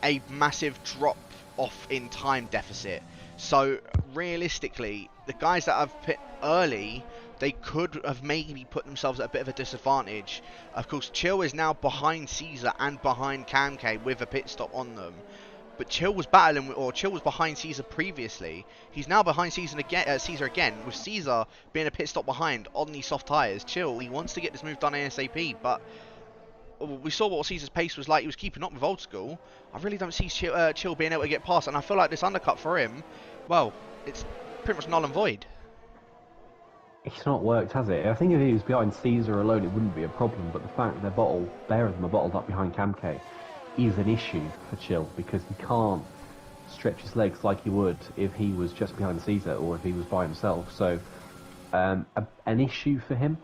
a massive drop off in time deficit. So realistically, the guys that have pit early, they could have maybe put themselves at a bit of a disadvantage. Of course, Chill is now behind Caesar and behind Cam K with a pit stop on them. But Chill was battling, or Chill was behind Caesar previously. He's now behind Caesar again, with Caesar being a pit stop behind on these soft tyres. Chill, he wants to get this move done ASAP, but we saw what Caesar's pace was like. He was keeping up with Old School. I really don't see Chill being able to get past, and I feel like this undercut for him, well, it's pretty much null and void. It's not worked, has it? I think if he was behind Caesar alone, it wouldn't be a problem, but the fact that Bear of them are bottled up behind Cam K is an issue for Chill, because he can't stretch his legs like he would if he was just behind Caesar or if he was by himself. So an issue for him.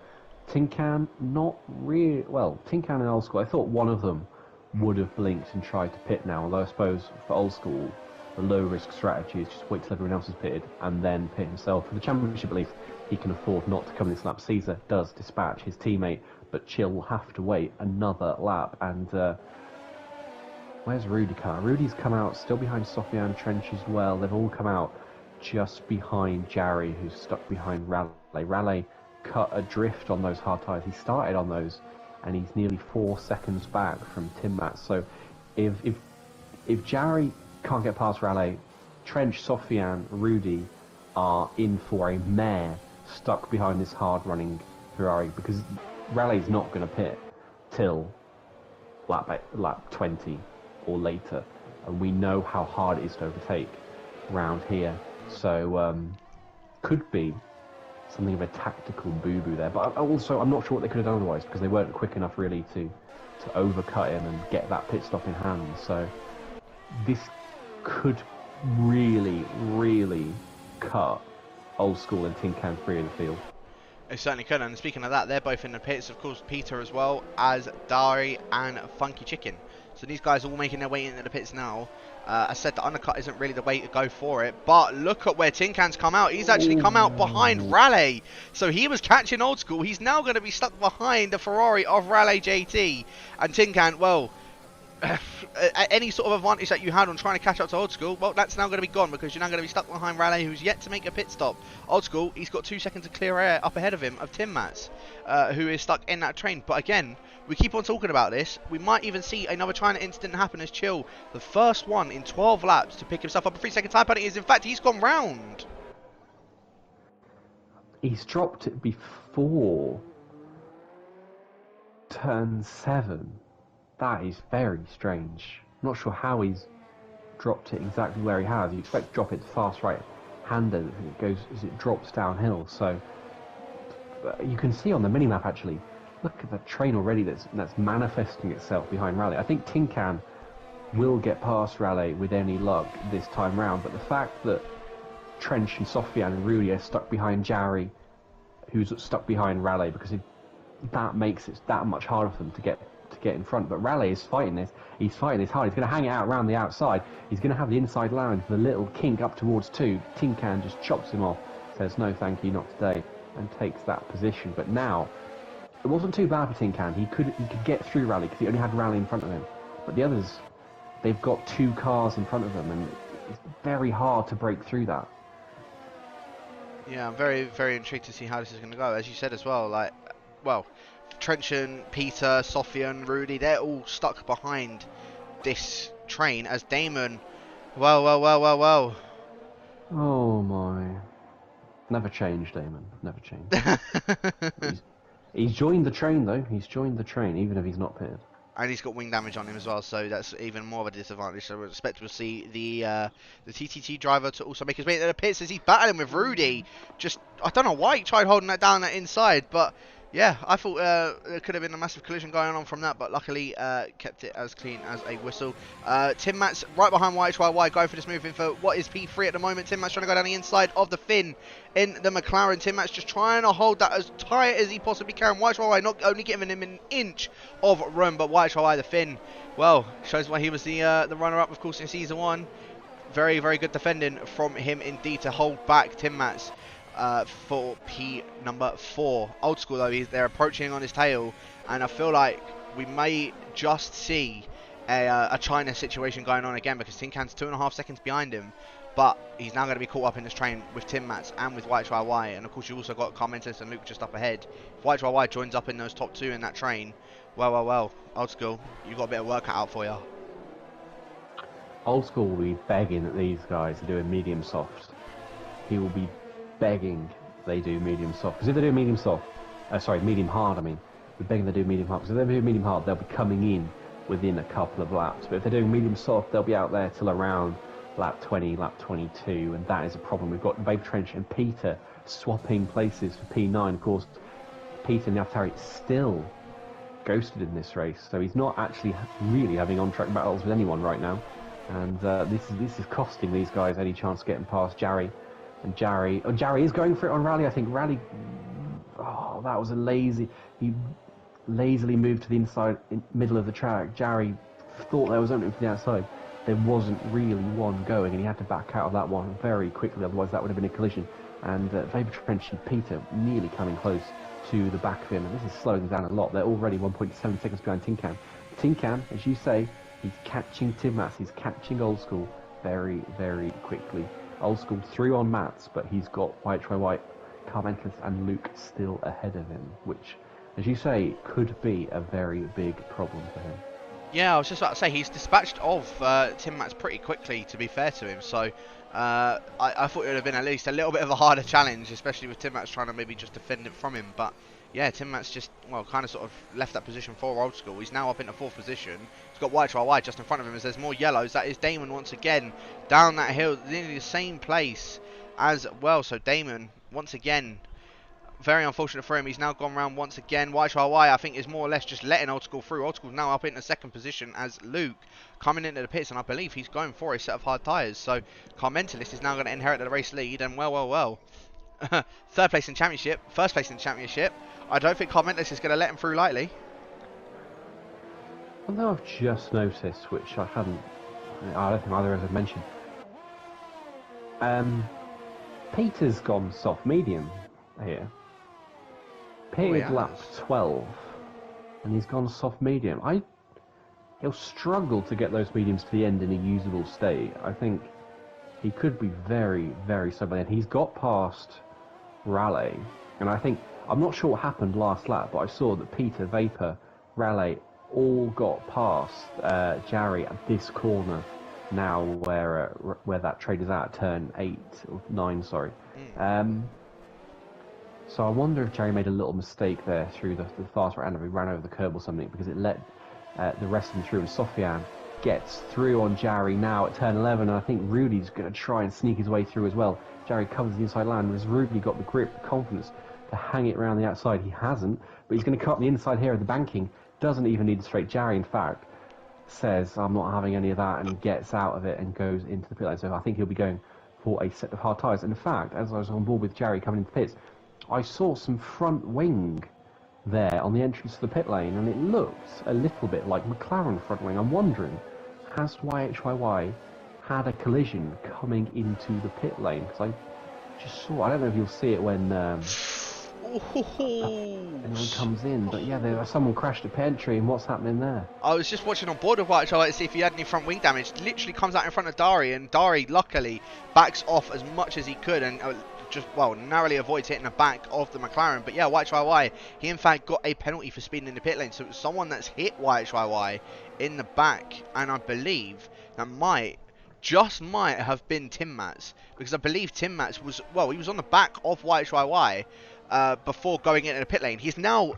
Tin Can, not really. Well, Tin Can and Old School, I thought one of them would have blinked and tried to pit now, although I suppose for Old School the low risk strategy is just wait till everyone else is pitted and then pit himself. For the championship, at least, he can afford not to come in this lap. Caesar does dispatch his teammate, but Chill will have to wait another lap. And where's Rudy car? Rudy's come out still behind Sofian, Trench as well. They've all come out just behind Jarry, who's stuck behind Raleigh. Raleigh cut adrift on those hard tyres. He started on those, and he's nearly 4 seconds back from Tim Mats. So if Jarry can't get past Raleigh, Trench, Sofian, Rudy are in for a mare stuck behind this hard-running Ferrari, because Raleigh's not going to pit till lap 20 or later, and we know how hard it is to overtake round here. So could be something of a tactical boo-boo there. But also, I'm not sure what they could have done otherwise, because they weren't quick enough really to overcut him and get that pit stop in hand. So this could really, really cut Old School and Tin Can free in the field. It certainly could, and speaking of that, they're both in the pits, of course, Peter as well as Dari and Funky Chicken. So these guys are all making their way into the pits now. I said the undercut isn't really the way to go for it, but look at where Tin Can's come out. He's actually come out behind Raleigh. So he was catching Old School. He's now going to be stuck behind the Ferrari of Raleigh JT. And Tin Can, well, any sort of advantage that you had on trying to catch up to Old School, well, that's now going to be gone, because you're now going to be stuck behind Raleigh, who's yet to make a pit stop. Old School, he's got 2 seconds of clear air up ahead of him, of Tim Mats, who is stuck in that train. But again, we keep on talking about this. We might even see another China incident happen as Chill, the first one in 12 laps to pick himself up a 3-second time penalty, is in fact he's gone round. He's dropped it before turn 7. That is very strange. I'm not sure how he's dropped it exactly where he has. You expect to drop it fast right-handed as it drops downhill. So you can see on the minimap actually. Look at the train already that's manifesting itself behind Raleigh. I think Tin Can will get past Raleigh with any luck this time round, but the fact that Trench and Sofian and Rudy are stuck behind Jarry, who's stuck behind Raleigh, because that makes it that much harder for them to get in front. But Raleigh is fighting this. He's fighting this hard. He's going to hang it out around the outside. He's going to have the inside line, the little kink up towards 2. Tin Can just chops him off, says no thank you, not today, and takes that position. But now, it wasn't too bad for Tin Can. He could get through Raleigh because he only had Raleigh in front of him. But the others, they've got 2 cars in front of them, and it's very hard to break through that. Yeah, I'm very, very intrigued to see how this is going to go. As you said as well, like, well, Trenchant, Peter, Sofian, Rudy, they're all stuck behind this train as Damon, well. Oh my. Never changed, Damon. Never changed. He's joined the train though. He's joined the train, even if he's not pitted. And he's got wing damage on him as well, so that's even more of a disadvantage. So we expect to see the TTT driver to also make his way into the pits as he's battling with Rudy. Just, I don't know why he tried holding that down that inside, but yeah, I thought there could have been a massive collision going on from that, but luckily kept it as clean as a whistle. Tim Mats right behind YHYY, going for this move in for what is P3 at the moment. Tim Mats trying to go down the inside of the fin in the McLaren. Tim Mats just trying to hold that as tight as he possibly can. YHYY not only giving him an inch of room, but YHYY the fin, well, shows why he was the runner-up, of course, in Season 1. Very, very good defending from him indeed to hold back Tim Mats. For P number 4. Old School though, they're approaching on his tail, and I feel like we may just see a China situation going on again, because Tin Can's 2.5 seconds behind him, but he's now going to be caught up in this train with Tim Mats and with YHYY, and of course you also got Carmentis and Luke just up ahead. If YHYY joins up in those top 2 in that train, well, Old School, you got a bit of work cut out for you. Old School will be begging that these guys are doing medium soft. He will be begging they do medium soft, because if they do medium hard, I mean, we're begging they do medium hard, because if they do medium hard, they'll be coming in within a couple of laps. But if they're doing medium soft, they'll be out there till around lap 20, lap 22, and that is a problem. We've got Babe Trench and Peter swapping places for P9. Of course, Peter Neaftari still ghosted in this race, so he's not actually really having on-track battles with anyone right now, and this is costing these guys any chance of getting past Jarry. And Jarry is going for it on Raleigh. I think Raleigh, that was he lazily moved to the inside, middle of the track. Jarry thought there was opening for the outside. There wasn't really one going, and he had to back out of that one very quickly, otherwise that would have been a collision. and Weber Trench and Peter nearly coming close to the back of him, and this is slowing down a lot. They're already 1.7 seconds behind Tin Can. Tin Can, as you say, he's catching Tim Mats, he's catching Old School very, very quickly. Old School through on Mats, but he's got White Try White, Carmentis and Luke still ahead of him, which, as you say, could be a very big problem for him. Yeah, I was just about to say, he's dispatched of Tim Mats pretty quickly, to be fair to him, so I thought it would have been at least a little bit of a harder challenge, especially with Tim Mats trying to maybe just defend it from him, but yeah, Tim Mats just, well, kind of sort of left that position for Old School. He's now up into 4th position. He's got White Try White just in front of him as there's more yellows. That is Damon once again down that hill, nearly the same place as well, so Damon, once again, very unfortunate for him. He's now gone round once again. White Try White, I think, is more or less just letting Old School through. Old School's now up into 2nd position as Luke coming into the pits, and I believe he's going for a set of hard tyres. So Carmentalist is now going to inherit the race lead, and well. 3rd place in championship, 1st place in championship. I don't think Carmentalist is going to let him through lightly. Although I've just noticed, which I don't think either of us have mentioned, Peter's gone soft medium here. Pitted lap 12, and he's gone soft medium. He'll struggle to get those mediums to the end in a usable state. I think he could be very, very slow by the end. He's got past Raleigh, and I'm not sure what happened last lap, but I saw that Peter, Vapor, Raleigh all got past Jarry at this corner now where that trade is at turn 8 or 9, sorry. So I wonder if Jarry made a little mistake there through the fast right hand, if he ran over the curb or something, because it let the rest of them through, and Sofian gets through on Jarry now at turn 11, and I think Rudy's going to try and sneak his way through as well. Jarry covers the inside line, has Rudy got the grip, the confidence to hang it around the outside? He hasn't, but he's going to cut the inside here of the banking, doesn't even need a straight. Jarry, in fact, says, I'm not having any of that, and gets out of it and goes into the pit lane. So I think he'll be going for a set of hard tyres. And in fact, as I was on board with Jarry coming into pits, I saw some front wing there on the entrance to the pit lane, and it looked a little bit like McLaren front wing. I'm wondering, has YHYY had a collision coming into the pit lane? Because I just saw, I don't know if you'll see it when anyone comes in, but yeah, someone crashed at pit entry, and what's happening there? I was just watching on board of White Try White to see if he had any front wing damage. Literally comes out in front of Dari, and Dari luckily backs off as much as he could, and narrowly avoids hitting the back of the McLaren. But yeah, White Try White, he in fact got a penalty for speeding in the pit lane, so it was someone that's hit White Try White in the back, and I believe that might have been Tim Mats, because I believe Tim Mats was, he was on the back of White Try White before going into the pit lane. He's now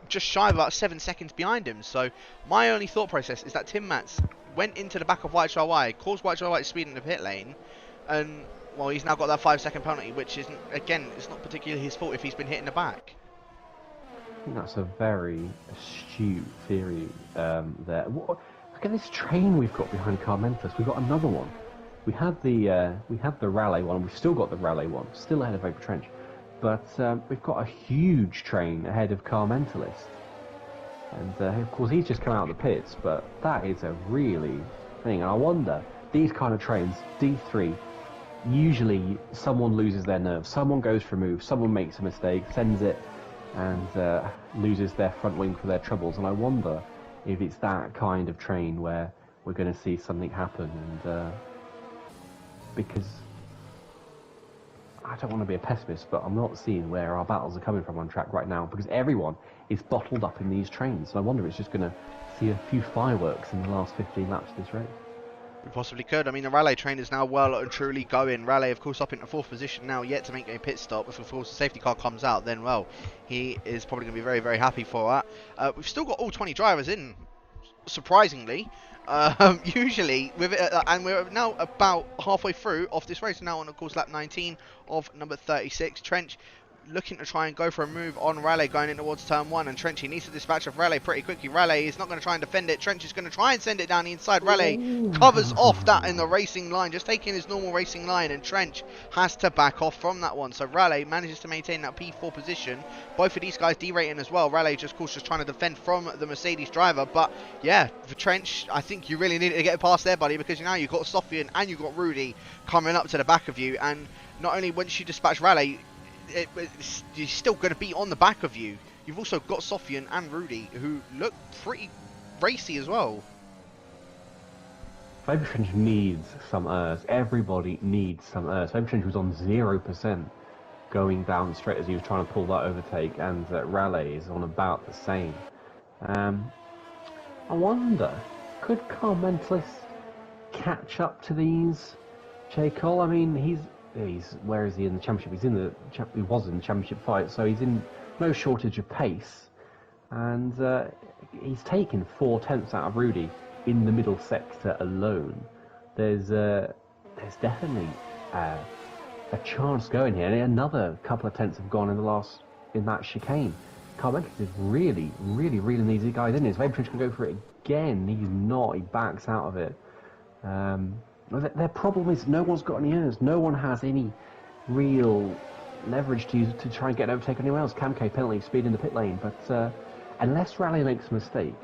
just shy of about 7 seconds behind him, so my only thought process is that Tim Mats went into the back of White Try White, caused White Try White to speed in the pit lane, and he's now got that 5-second penalty, which isn't, again, it's not particularly his fault if he's been hit in the back. I think that's a very astute theory there. Look at this train we've got behind Carmentis. We've got another one. We had the Raleigh one. We've still got the Raleigh one, still ahead of Vapor Trench, but we've got a huge train ahead of Carmentalist. And of course he's just come out of the pits, but that is a really thing. And I wonder, these kind of trains, D3. Usually someone loses their nerve, someone goes for a move, someone makes a mistake, sends it, and loses their front wing for their troubles. And I wonder if it's that kind of train where we're going to see something happen. And because I don't want to be a pessimist, but I'm not seeing where our battles are coming from on track right now, because everyone is bottled up in these trains. And I wonder if it's just going to see a few fireworks in the last 15 laps of this race. We possibly could. I mean, the Raleigh train is now well and truly going. Raleigh, of course, up into 4th position now, yet to make a pit stop. If, of course, the safety car comes out, then, he is probably going to be very, very happy for that. We've still got all 20 drivers in, surprisingly. Usually, with it, and we're now about halfway through of this race. Now on, of course, lap 19 of number 36. Trench looking to try and go for a move on Raleigh going in towards turn 1, and Trench, he needs to dispatch of Raleigh pretty quickly. Raleigh is not going to try and defend it. Trench is going to try and send it down the inside. Raleigh covers off that in the racing line, just taking his normal racing line, and Trench has to back off from that one. So Raleigh manages to maintain that P4 position. Both of these guys derating as well. Raleigh just, of course, just trying to defend from the Mercedes driver. But yeah, for Trench, I think you really needed to get past there, buddy, because now you've got Sofian and you've got Rudy coming up to the back of you. And not only once you dispatch Raleigh, you're still going to be on the back of you. You've also got Sofian and Rudy, who look pretty racy as well. Faber Trench needs some ERS. Everybody needs some ERS. Faber Trench was on 0% going down straight as he was trying to pull that overtake, and Raleigh is on about the same. I wonder, could Car Mentalist catch up to these J. Cole? I mean, he's where is he in the championship? He was in the championship fight, so he's in no shortage of pace, and he's taken 4/10 out of Rudy in the middle sector alone. There's definitely a chance going here, and another couple of tenths have gone in that chicane. Carmentis is really needs these guys in. His Faber Trench can go for it again. He's not. He backs out of it. Their problem is no one's got any earners. No one has any real leverage to try and get an overtake on anyone else. Camco penalty, speed in the pit lane. But unless Raleigh makes a mistake,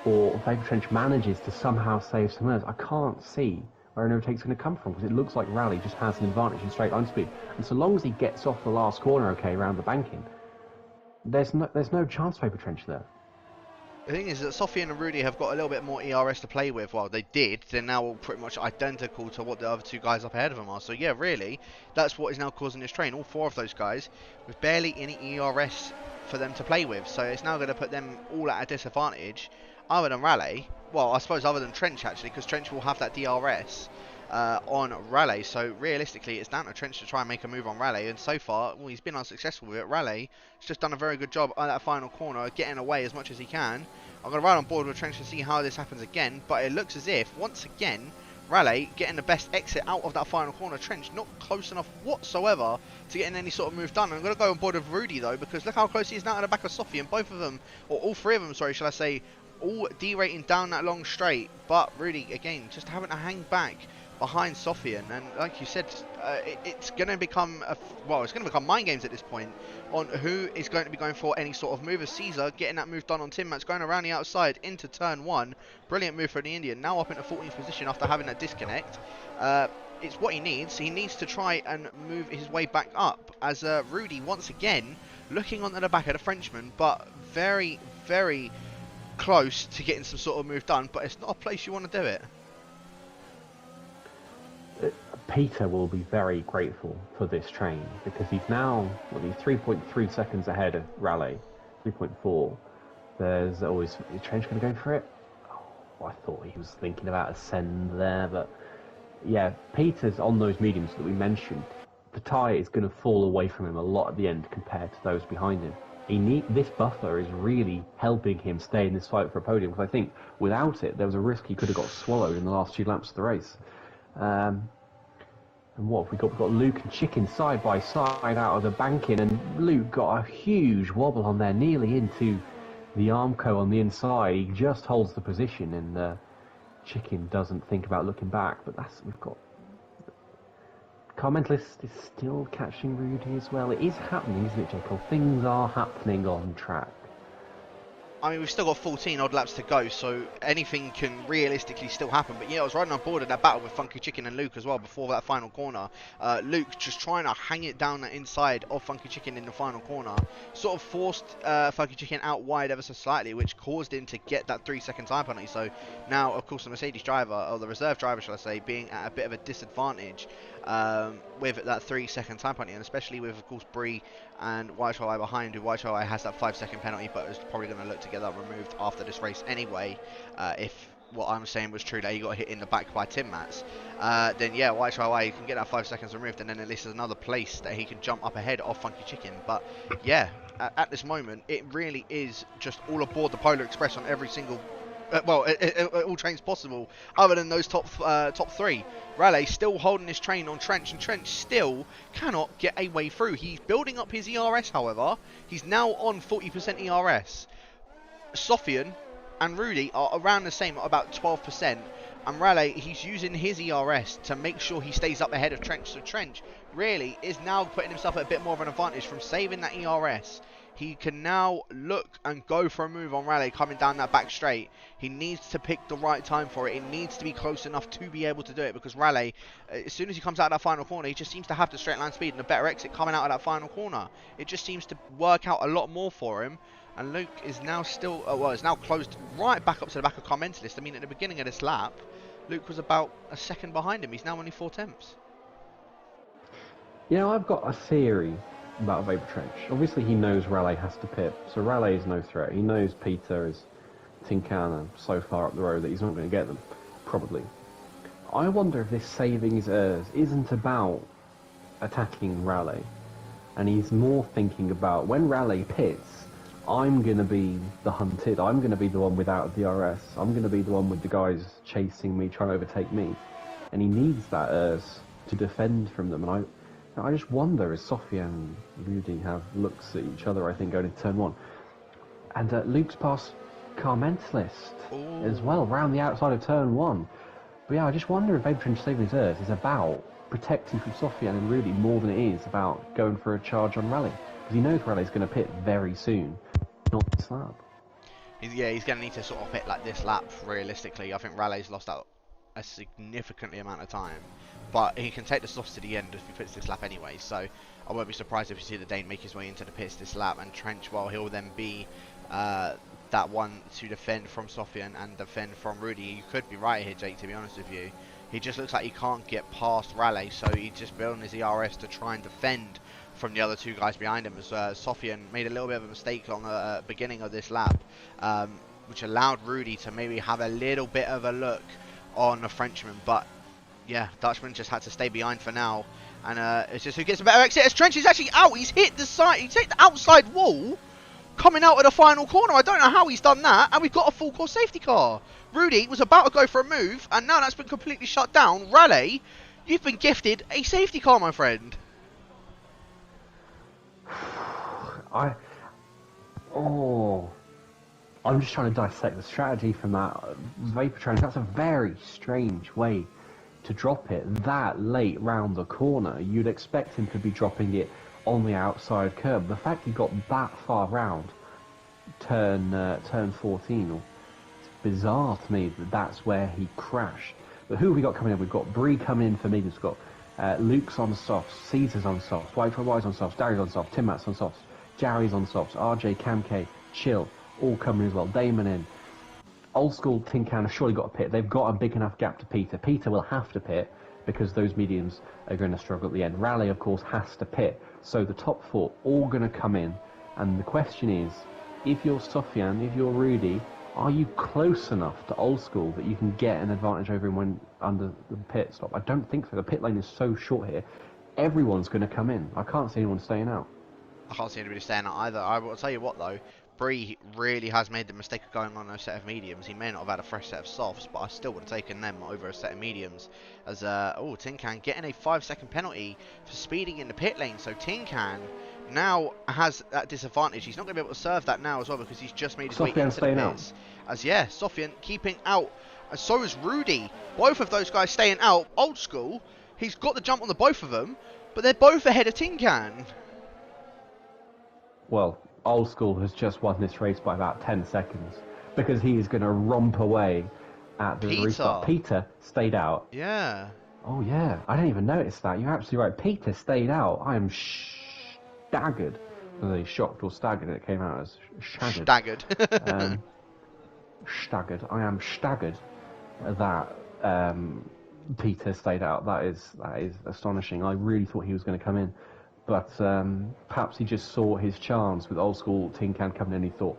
or Faber Trench manages to somehow save some earners, I can't see where an overtake's going to come from, because it looks like Raleigh just has an advantage in straight line speed. And so long as he gets off the last corner okay around the banking, there's no chance Faber Trench there. The thing is that Sofian and Rudy have got a little bit more ERS to play with. Well, they did. They're now all pretty much identical to what the other two guys up ahead of them are. So yeah, really, that's what is now causing this train. All four of those guys with barely any ERS for them to play with. So it's now going to put them all at a disadvantage, other than Raleigh. Well, I suppose other than Trench, actually, because Trench will have that DRS on Raleigh. So realistically, it's down to Trench to try and make a move on Raleigh. And so far, well, he's been unsuccessful with it. Raleigh has just done a very good job on that final corner, getting away as much as he can. I'm going to ride on board with Trench to see how this happens again. But it looks as if, once again, Raleigh getting the best exit out of that final corner. Trench not close enough whatsoever to getting any sort of move done. I'm going to go on board with Rudy, though, because look how close he is now to the back of Sophie. And both of them, or all three of them, sorry, shall I say, all derating down that long straight. But Rudy, again, just having to hang back behind Sofian, and like you said, it's going to become it's going to become mind games at this point on who is going to be going for any sort of move. As Caesar getting that move done on Tim Mats, going around the outside into turn 1. Brilliant move for the Indian, now up into 14th position after having that disconnect. It's what he needs. He needs to try and move his way back up, as Rudy once again looking onto the back of the Frenchman, but very close to getting some sort of move done. But it's not a place you want to do it. Peter will be very grateful for this train, because he's now 3.3 seconds ahead of Raleigh, 3.4. There's always, is Trench going to go for it? Oh, I thought he was thinking about a send there, but yeah, Peter's on those mediums that we mentioned. The tyre is going to fall away from him a lot at the end compared to those behind him. This buffer is really helping him stay in this fight for a podium, because I think without it, there was a risk he could have got swallowed in the last few laps of the race. And what have we got? We've got Luke and Chicken side by side out of the banking, and Luke got a huge wobble on there, nearly into the Armco on the inside. He just holds the position, and Chicken doesn't think about looking back. But we've got Car Mentalist is still catching Rudy as well. It is happening, isn't it, Jacob? Things are happening on track. I mean, we've still got 14 odd laps to go, so anything can realistically still happen. But yeah, I was riding on board in that battle with Funky Chicken and Luke as well before that final corner. Luke just trying to hang it down the inside of Funky Chicken in the final corner. Sort of forced Funky Chicken out wide ever so slightly, which caused him to get that 3-second time penalty. So now, of course, the Mercedes driver, or the reserve driver, shall I say, being at a bit of a disadvantage with that 3-second time penalty, and especially with, of course, Bree and YHI behind, who YHI has that 5-second penalty, but is probably going to look to get that removed after this race anyway. If what I'm saying was true, that he got hit in the back by Tim Mats, then yeah, YHI can get that 5 seconds removed, and then at least there's another place that he can jump up ahead of Funky Chicken. But yeah, at this moment, it really is just all aboard the Polar Express on every single All trains possible, other than those top three. Raleigh still holding his train on Trench, and Trench still cannot get a way through. He's building up his ERS, however. He's now on 40% ERS. Sofian and Rudy are around the same, at about 12%. And Raleigh, he's using his ERS to make sure he stays up ahead of Trench. So Trench really is now putting himself at a bit more of an advantage from saving that ERS. He can now look and go for a move on Raleigh coming down that back straight. He needs to pick the right time for it. It needs to be close enough to be able to do it, because Raleigh, as soon as he comes out of that final corner, he just seems to have the straight line speed and a better exit coming out of that final corner. It just seems to work out a lot more for him. And Luke is now still, is now closed right back up to the back of car mentalist. I mean, at the beginning of this lap, Luke was about a second behind him. He's now only 4/10. You know, I've got a theory about Vapor Trench. Obviously, he knows Raleigh has to pit, so Raleigh is no threat. He knows Peter is Tin Can and so far up the road that he's not going to get them, probably. I wonder if this saving his ERS isn't about attacking Raleigh, and he's more thinking about when Raleigh pits, I'm going to be the hunted, I'm going to be the one without the RS, I'm going to be the one with the guys chasing me, trying to overtake me, and he needs that ERS to defend from them. And I just wonder, as Sophia and Rudy have looks at each other, I think, going into turn one. And Luke's past car mentalist as well, round the outside of turn one. But yeah, I just wonder if Vapor Trench saving his ERS is about protecting from Sophia and Rudy more than it is about going for a charge on Raleigh. Because he knows Raleigh's going to pit very soon, not this lap. He's going to need to sort of pit like this lap, realistically. I think Raleigh's lost out a significantly amount of time. But he can take the softs to the end if he puts this lap anyway, so I won't be surprised if you see the Dane make his way into the pits this lap, and Trench, well, he'll then be that one to defend from Sofian and defend from Rudy. You could be right here, Jake, to be honest with you. He just looks like he can't get past Raleigh, so he's just building his ERS to try and defend from the other two guys behind him, as Sofian made a little bit of a mistake on the beginning of this lap, which allowed Rudy to maybe have a little bit of a look on the Frenchman, but yeah, Dutchman just had to stay behind for now, and it's just who gets a better exit. As Trench is actually out, he's hit the side, he's hit the outside wall, coming out of the final corner. I don't know how he's done that, and we've got a full course safety car. Rudy was about to go for a move, and now that's been completely shut down. Raleigh, you've been gifted a safety car, my friend. I'm just trying to dissect the strategy from that Vapor Trench. That's a very strange way to drop it that late round the corner. You'd expect him to be dropping it on the outside curb. The fact he got that far round turn 14, it's bizarre to me that that's where he crashed. But who have we got coming in? We've got Bree coming in for me. We've got Luke's on softs, Caesar's on softs, White's on softs, Darry's on softs, Tim Matt's on softs, Jarry's on softs, RJ, Camk, Chill, all coming as well. Damon in. Old School Tin Can have surely got a pit. They've got a big enough gap to Peter. Peter will have to pit because those mediums are going to struggle at the end. Raleigh, of course, has to pit. So the top four all going to come in. And the question is, if you're Sofian, if you're Rudy, are you close enough to Old School that you can get an advantage over him when under the pit stop? I don't think so. The pit lane is so short here. Everyone's going to come in. I can't see anyone staying out. I can't see anybody staying out either. I will tell you what, though. Bree really has made the mistake of going on a set of mediums. He may not have had a fresh set of softs, but I still would have taken them over a set of mediums. As Tin Can getting a 5-second penalty for speeding in the pit lane. So Tin Can now has that disadvantage. He's not going to be able to serve that now as well, because he's just made his way into the pits. As yeah, Sofian keeping out, and so is Rudy. Both of those guys staying out. Old School, he's got the jump on the both of them, but they're both ahead of Tin Can. Well, Old School has just won this race by about 10 seconds because he is going to romp away at the restart. Peter stayed out. Yeah. Oh, yeah. I didn't even notice that. You're absolutely right. Peter stayed out. I am staggered. Really shocked or staggered. It came out as shaggered. Staggered. Staggered. I am staggered that Peter stayed out. That is astonishing. I really thought he was going to come in. But perhaps he just saw his chance with Old School Tin Can coming in. He thought,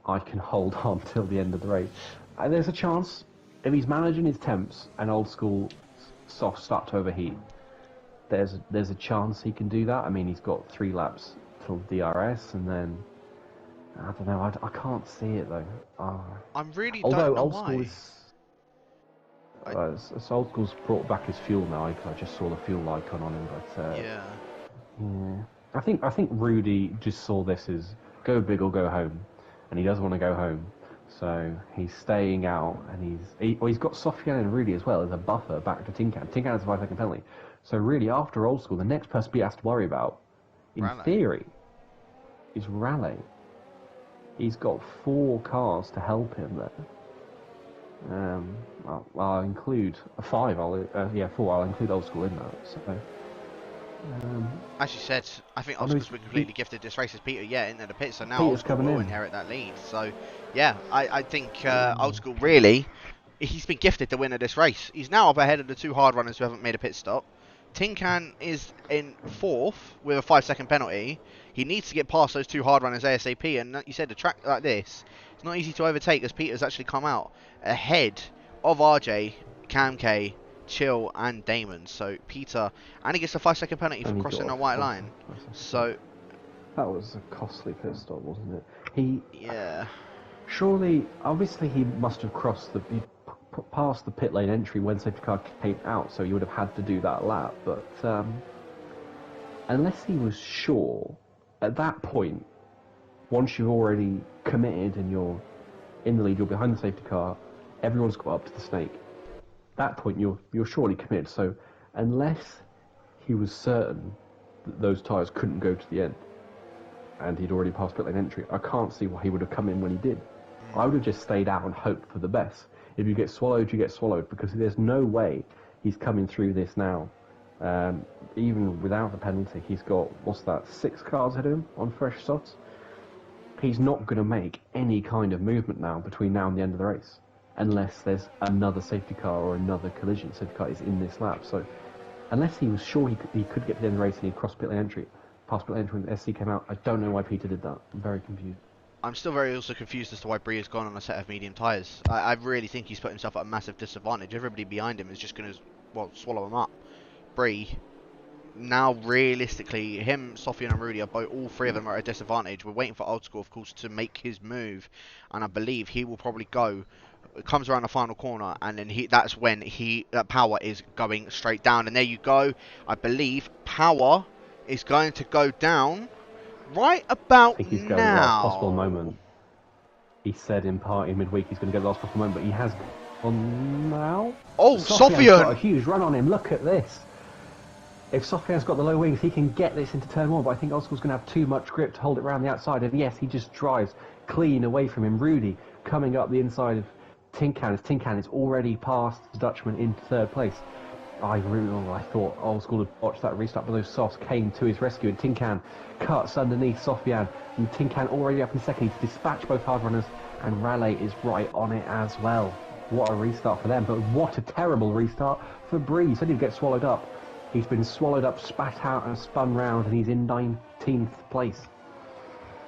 I can hold on till the end of the race. And there's a chance, if he's managing his temps and Old School soft start to overheat, there's a chance he can do that. I mean, he's got 3 laps till DRS, and then I don't know. I can't see it though. I'm really Although don't know old why. school is. So old school's brought back his fuel now. I just saw the fuel icon on him, but Yeah. yeah. I think Rudy just saw this as go big or go home, and he doesn't want to go home, so he's staying out, and he's got Sofian and Rudy as well as a buffer back to Tinkan. Tinkan has a 5-second penalty, so really after old school, the next person he has to worry about, in Raleigh. theory, is Raleigh. He's got 4 cars to help him there. I'll include 5. 4. I'll include old school in that. So, as you said, I think old school's been completely gifted this race as Peter, into the pit. So now Peter's old school coming will in. inherit that lead. So, yeah, I think old school really, he's been gifted the win of this race. He's now up ahead of the 2 hard runners who haven't made a pit stop. Tinkan is in 4th with a 5-second penalty. He needs to get past those 2 hard runners ASAP. And like you said, a track like this, it's not easy to overtake as Peter's actually come out ahead of RJ, Cam K, Chill and Damon. So Peter, and he gets a 5-second penalty for crossing the white line. So that was a costly pit stop, wasn't it? Yeah. Surely, obviously, he must have crossed past the pit lane entry when safety car came out, so he would have had to do that lap. But unless he was sure, at that point, once you've already committed and you're in the lead, you're behind the safety car, everyone's got up to the snake. At that point, you're surely committed. So unless he was certain that those tyres couldn't go to the end, and he'd already passed pit lane entry, I can't see why he would have come in when he did. I would have just stayed out and hoped for the best. If you get swallowed, you get swallowed, because there's no way he's coming through this now. Even without the penalty, he's got, 6 cars ahead of him on fresh softs? He's not going to make any kind of movement now between now and the end of the race, unless there's another safety car or another collision. Safety car is in this lap, so unless he was sure he could get to the end of the race and he crossed pit lane entry, past pit lane entry when the SC came out, I don't know why Peter did that. I'm very confused. I'm still very also confused as to why Bree has gone on a set of medium tyres. I really think he's put himself at a massive disadvantage. Everybody behind him is just going to, swallow him up. Bree, now realistically, him, Sofian and Rudy, all 3 of them are at a disadvantage. We're waiting for old school, of course, to make his move. And I believe he will probably go, comes around the final corner, and then that's when that Power is going straight down. And there you go. I believe Power is going to go down right about I think he's now. going the last possible moment. He said in midweek he's going to get the last possible moment, but he has gone now. Oh, Sofian's got a Sofian! huge run on him. Look at this. If Sofian's got the low wings, he can get this into turn 1, but I think Oscar's going to have too much grip to hold it around the outside. And yes, he just drives clean away from him. Rudy coming up the inside of Tinkan, as Tinkan is already past the Dutchman into 3rd place. I thought old school had watched that restart, but those softs came to his rescue, and Tinkan cuts underneath Sofian, and Tinkan already up in 2nd. He's dispatched both hard runners, and Raleigh is right on it as well. What a restart for them, but what a terrible restart for Bree. He said he'd get swallowed up. He's been swallowed up, spat out, and spun round, and he's in 19th place.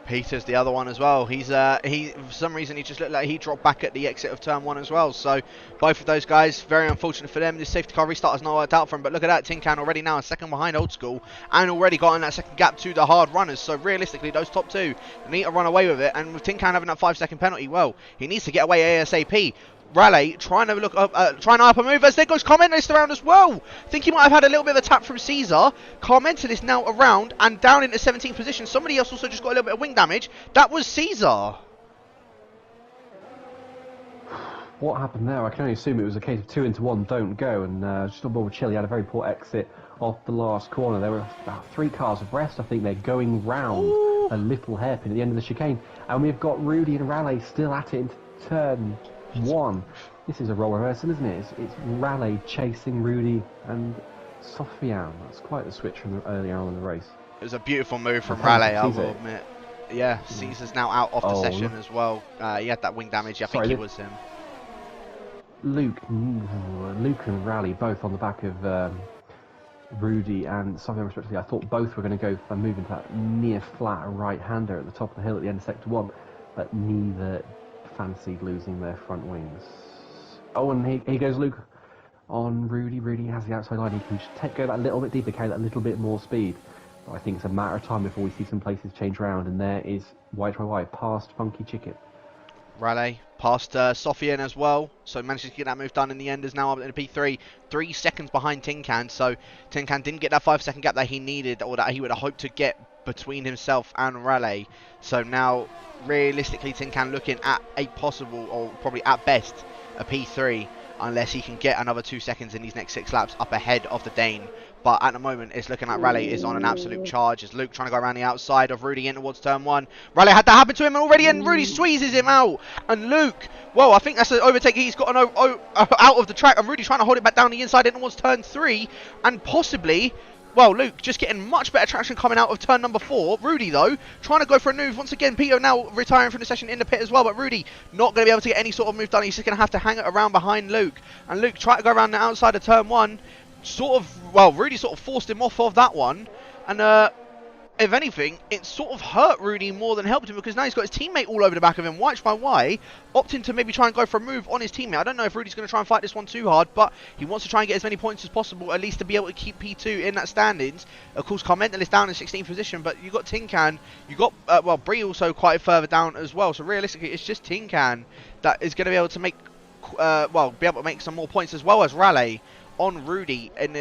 Peter's the other one as well. He for some reason he just looked like he dropped back at the exit of turn 1 as well. So both of those guys, very unfortunate for them. This safety car restart has not worked out for him. But look at that, Tinkan already now a 2nd behind old school and already got in that 2nd gap to the hard runners. So realistically, those top 2 need to run away with it. And with Tinkan having that 5-second penalty, well, he needs to get away ASAP. Raleigh trying to look up, trying to up a move as there goes Carmentis around as well. Think he might have had a little bit of a tap from Caesar. Carmentis is now around and down into 17th position. Somebody else also just got a little bit of wing damage. That was Caesar. What happened there? I can only assume it was a case of 2 into 1, don't go. And just on board with Chile, had a very poor exit off the last corner. There were about 3 cars abreast. I think they're going round a little hairpin at the end of the chicane. And we've got Rudy and Raleigh still at it into turn 1. This is a role reversal, isn't it? It's Raleigh chasing Rudy and Sofian. That's quite the switch from earlier on in the race. It was a beautiful move from Raleigh, I will Caesar. admit. Yeah, Caesar's now out of the session as well. He had that wing damage. I think it was him. Luke and Raleigh both on the back of Rudy and Sofian respectively. I thought both were going to go for a move into that near flat right-hander at the top of the hill at the end of sector 1, but neither fancied losing their front wings. Oh, and here goes Luke on Rudy. Rudy has the outside line. He can just go that little bit deeper, carry that little bit more speed. I think it's a matter of time before we see some places change around, and there is YYY past Funky Chicken. Raleigh past Sofian as well, so manages to get that move done in the end. Is now up in a P3, 3 seconds behind Tin Can. So Tin Can didn't get that 5-second gap that he needed, or that he would have hoped to get between himself and Raleigh. So now, realistically, Tin Can looking at a possible, or probably at best, a P3, unless he can get another 2 seconds in these next 6 laps up ahead of the Dane. But at the moment, it's looking like Raleigh is on an absolute charge. As Luke trying to go around the outside of Rudy in towards turn 1. Raleigh had that happen to him already, and Rudy squeezes him out. And Luke, well, I think that's an overtake. He's got out of the track, and Rudy trying to hold it back down the inside in towards turn 3. And possibly, well, Luke just getting much better traction coming out of turn number 4. Rudy, though, trying to go for a move. Once again, Pito now retiring from the session in the pit as well. But Rudy not going to be able to get any sort of move done. He's just going to have to hang it around behind Luke. And Luke tried to go around the outside of turn 1. Rudy sort of forced him off of that one. And if anything, it sort of hurt Rudy more than helped him, because now he's got his teammate all over the back of him. YY opting to maybe try and go for a move on his teammate. I don't know if Rudy's going to try and fight this one too hard, but he wants to try and get as many points as possible, at least to be able to keep P2 in that standings. Of course, Carmental is down in 16th position, but you've got Tin Can, you've got, Bree also quite further down as well. So realistically, it's just Tin Can that is going to be able to make, be able to make some more points, as well as Raleigh on Rudy in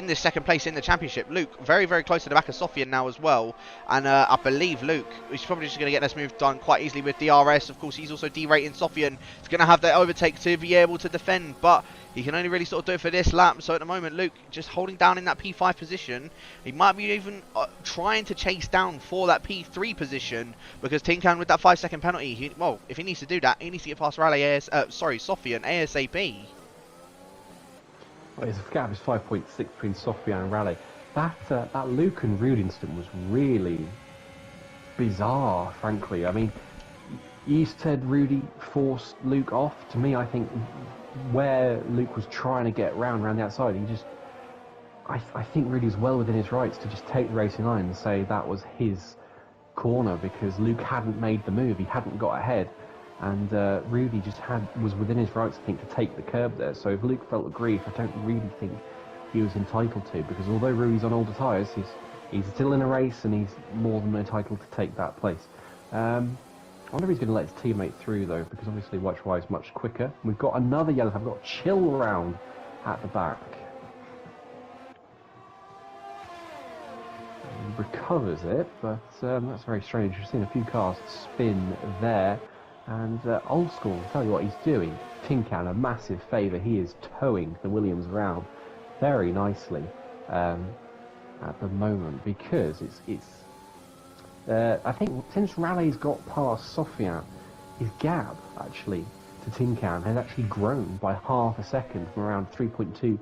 the second place in the championship. Luke very, very close to the back of Sofian now as well, and I believe Luke is probably just going to get this move done quite easily with DRS. Of course, he's also derating Sofian. He's going to have that overtake to be able to defend, but he can only really sort of do it for this lap. So at the moment, Luke just holding down in that P5 position. He might be even trying to chase down for that P3 position, because Tin Can with that 5-second penalty, if he needs to do that, he needs to get past Sofian ASAP. Well, his gap is 5.6 between Sofian and Raleigh. That Luke and Rude incident was really bizarre, frankly. I mean, you said Rudy forced Luke off. To me, I think where Luke was trying to get around the outside, I think Rudy was well within his rights to just take the racing line and say that was his corner, because Luke hadn't made the move. He hadn't got ahead. And Rudy just was within his rights, I think, to take the curb there. So if Luke felt aggrieved, I don't really think he was entitled to, because although Rudy's on older tyres, he's still in a race, and he's more than entitled to take that place. I wonder if he's going to let his teammate through, though, because obviously YY is much quicker. We've got another yellow flag. We've got Chill round at the back. He recovers it, but that's very strange. We've seen a few cars spin there. And Old School, I'll tell you what he's doing. Tin Can a massive favour. He is towing the Williams around very nicely at the moment, because it's I think since Raleigh's got past Sofian, his gap actually to Tin Can has actually grown by half a second, from around 3.2 to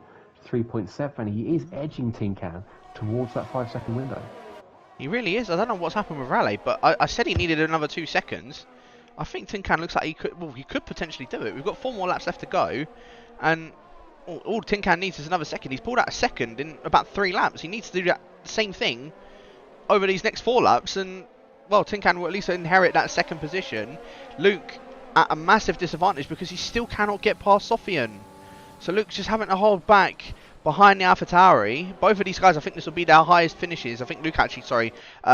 3.7, and he is edging Tin Can towards that 5-second window. He really is. I don't know what's happened with Raleigh, but I said he needed another 2 seconds. I think Tin Can looks like he could potentially do it. We've got 4 more laps left to go, and all Tin Can needs is another second. He's pulled out a second in about 3 laps. He needs to do that same thing over these next 4 laps, and Tin Can will at least inherit that second position. Luke at a massive disadvantage, because he still cannot get past Sofian. So Luke's just having to hold back behind the AlphaTauri. Both of these guys, I think this will be their highest finishes. I think Luke actually,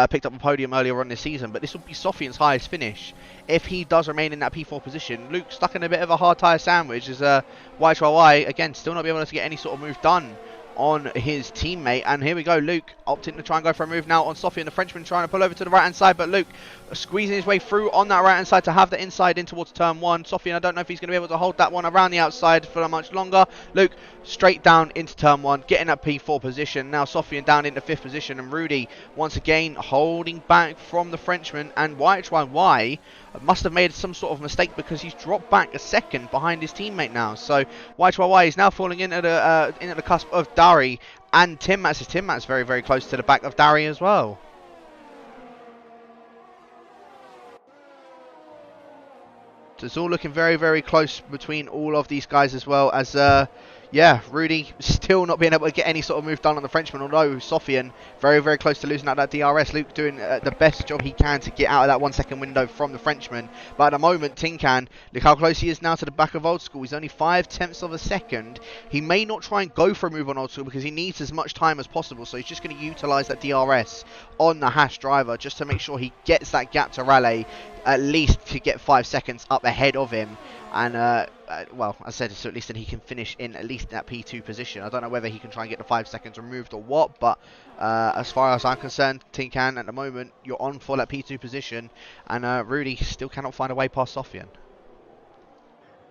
picked up a podium earlier on this season, but this will be Sofian's highest finish if he does remain in that P4 position. Luke stuck in a bit of a hard tyre sandwich, as YY, again, still not be able to get any sort of move done on his teammate. And here we go, Luke opting to try and go for a move now on Sofian, the Frenchman, trying to pull over to the right hand side, but Luke squeezing his way through on that right hand side to have the inside in towards turn 1. Sofian, I don't know if he's going to be able to hold that one around the outside for much longer. Luke straight down into turn 1, getting that P4 position. Now Sofian down into 5th position, and Rudy once again holding back from the Frenchman. And YY must have made some sort of mistake, because he's dropped back a second behind his teammate now. So YY is now falling into the cusp of Dari and Tim Mats. Tim Mats very, very close to the back of Dari as well. So it's all looking very, very close between all of these guys, as well as yeah, Rudy still not being able to get any sort of move done on the Frenchman, although Sofian very, very close to losing out that DRS. Luke doing the best job he can to get out of that 1 second window from the Frenchman. But at the moment, Tinkan, look how close he is now to the back of Old School. He's only 0.5 of a second. He may not try and go for a move on Old School because he needs as much time as possible. So he's just going to utilise that DRS on the Haas driver just to make sure he gets that gap to Raleigh, at least to get 5 seconds up ahead of him. And, well, I said so at least that he can finish in at least that P2 position. I don't know whether he can try and get the 5 seconds removed or what, but as far as I'm concerned, Tinkan, at the moment, you're on for that P2 position, and Rudy still cannot find a way past Sofian.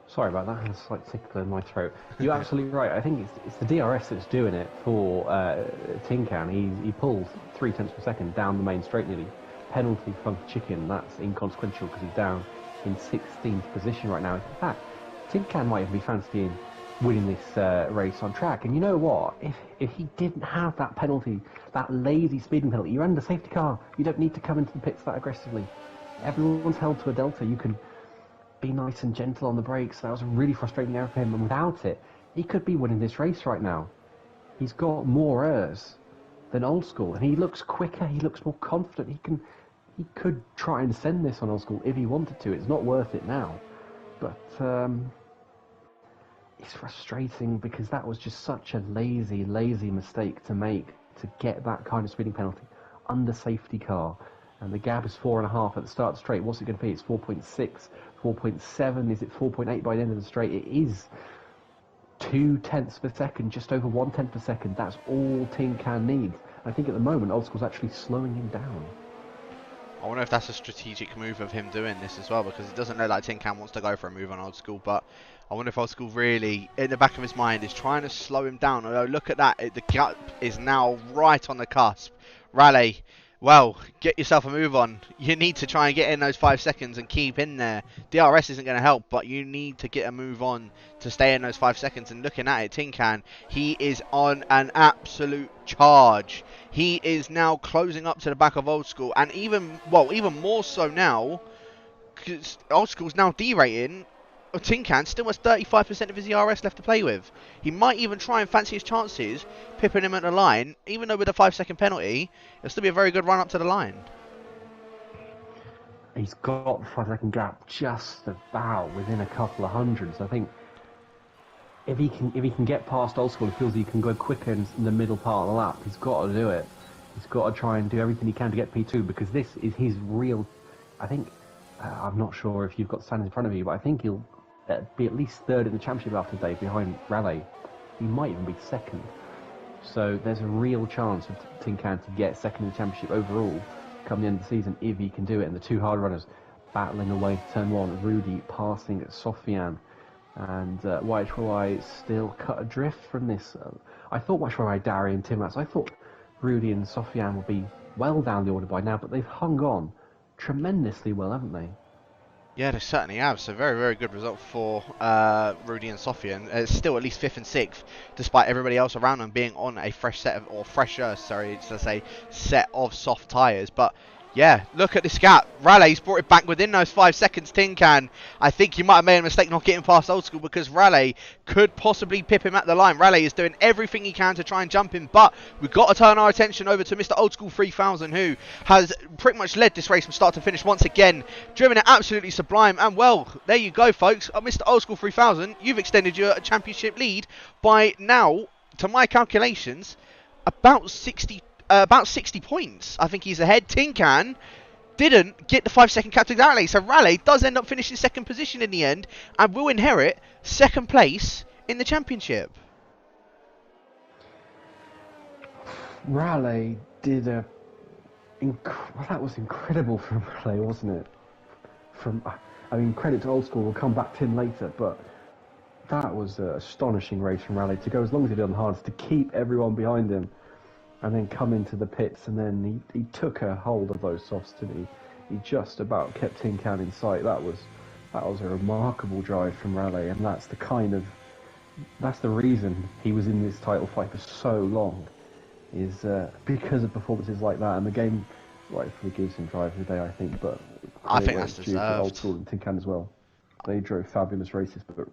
Sorry about that, it's like tickle in my throat. You're absolutely right. I think it's the DRS that's doing it for Tinkan. He pulls 0.3 per second down the main straight nearly. Penalty Funky Chicken, that's inconsequential because he's down in 16th position right now. In fact, Tinkan might even be fancying winning this race on track. And you know what? If he didn't have that penalty, that lazy speeding penalty, you're under safety car. You don't need to come into the pits that aggressively. Everyone's held to a delta. You can be nice and gentle on the brakes. That was a really frustrating error for him. And without it, he could be winning this race right now. He's got more errors than Old School, and he looks quicker. He looks more confident. He could try and send this on Old School if he wanted to. It's not worth it now. But it's frustrating because that was just such a lazy mistake to make, to get that kind of speeding penalty under safety car. And the gap is 4.5 at the start of the straight. What's it going to be? It's 4.6, 4.7. Is it 4.8 by the end of the straight? It is 0.2 per second, just over 1/10 per second. That's all Tinkan needs. I think at the moment, Old School's actually slowing him down. I wonder if that's a strategic move of him doing this as well, because it doesn't look like Tinkan wants to go for a move on Old School, but I wonder if Old School really, in the back of his mind, is trying to slow him down. Although, look at that, the gap is now right on the cusp. Raleigh, well, get yourself a move on. You need to try and get in those 5 seconds and keep in there. DRS isn't going to help, but you need to get a move on to stay in those 5 seconds. And looking at it, Tinkan, he is on an absolute charge. He is now closing up to the back of Old School, and even more so now, because Old School's now derating. Tinkan still has 35% of his ERS left to play with. He might even try and fancy his chances, pipping him at the line. Even though with a 5 second penalty, it'll still be a very good run up to the line. He's got the 5 second gap just about within a couple of hundreds. I think if he can get past Old School and feels he can go quicker in the middle part of the lap, he's got to do it. He's got to try and do everything he can to get P2, because this is his real. I think I'm not sure if you've got stands in front of you, but I think he'll be at least third in the championship after today, behind Raleigh. He might even be second. So there's a real chance for Tinkan to get second in the championship overall come the end of the season if he can do it. And the two hard runners battling away to turn one. Rudy passing at Sofian, and YHY still cut adrift from this. I thought YHY, Dari and Timmats, I thought Rudy and Sofian would be well down the order by now, but they've hung on tremendously well, haven't they? Yeah, they certainly have. So very, very good result for Rudy and Sofian. It's still at least 5th and 6th, despite everybody else around them being on a set of soft tyres. But yeah, look at this gap. Raleigh's brought it back within those 5 seconds. Tinkan, I think you might have made a mistake not getting past Old School, because Raleigh could possibly pip him at the line. Raleigh is doing everything he can to try and jump him, but we've got to turn our attention over to Mr. Old School 3000, who has pretty much led this race from start to finish once again, driven it absolutely sublime. And well, there you go, folks. Mr. Old School 3000, you've extended your championship lead by now, to my calculations, about 60 points. I think he's ahead. Tinkan didn't get the 5 second cap to Raleigh, so Raleigh does end up finishing second position in the end and will inherit second place in the championship. Raleigh did that was incredible from Raleigh, wasn't it? Credit to Old School, we'll come back to him later, but that was an astonishing race from Raleigh to go as long as he did on the hards, to keep everyone behind him, and then come into the pits, and then he took a hold of those softs, didn't he? He just about kept Tinkan in sight. That was a remarkable drive from Raleigh, and that's the reason he was in this title fight for so long, is because of performances like that. And the game rightfully gives him drive of the day, I think. But I think that's deserved. Old School and Tinkan as well. They drove fabulous races, but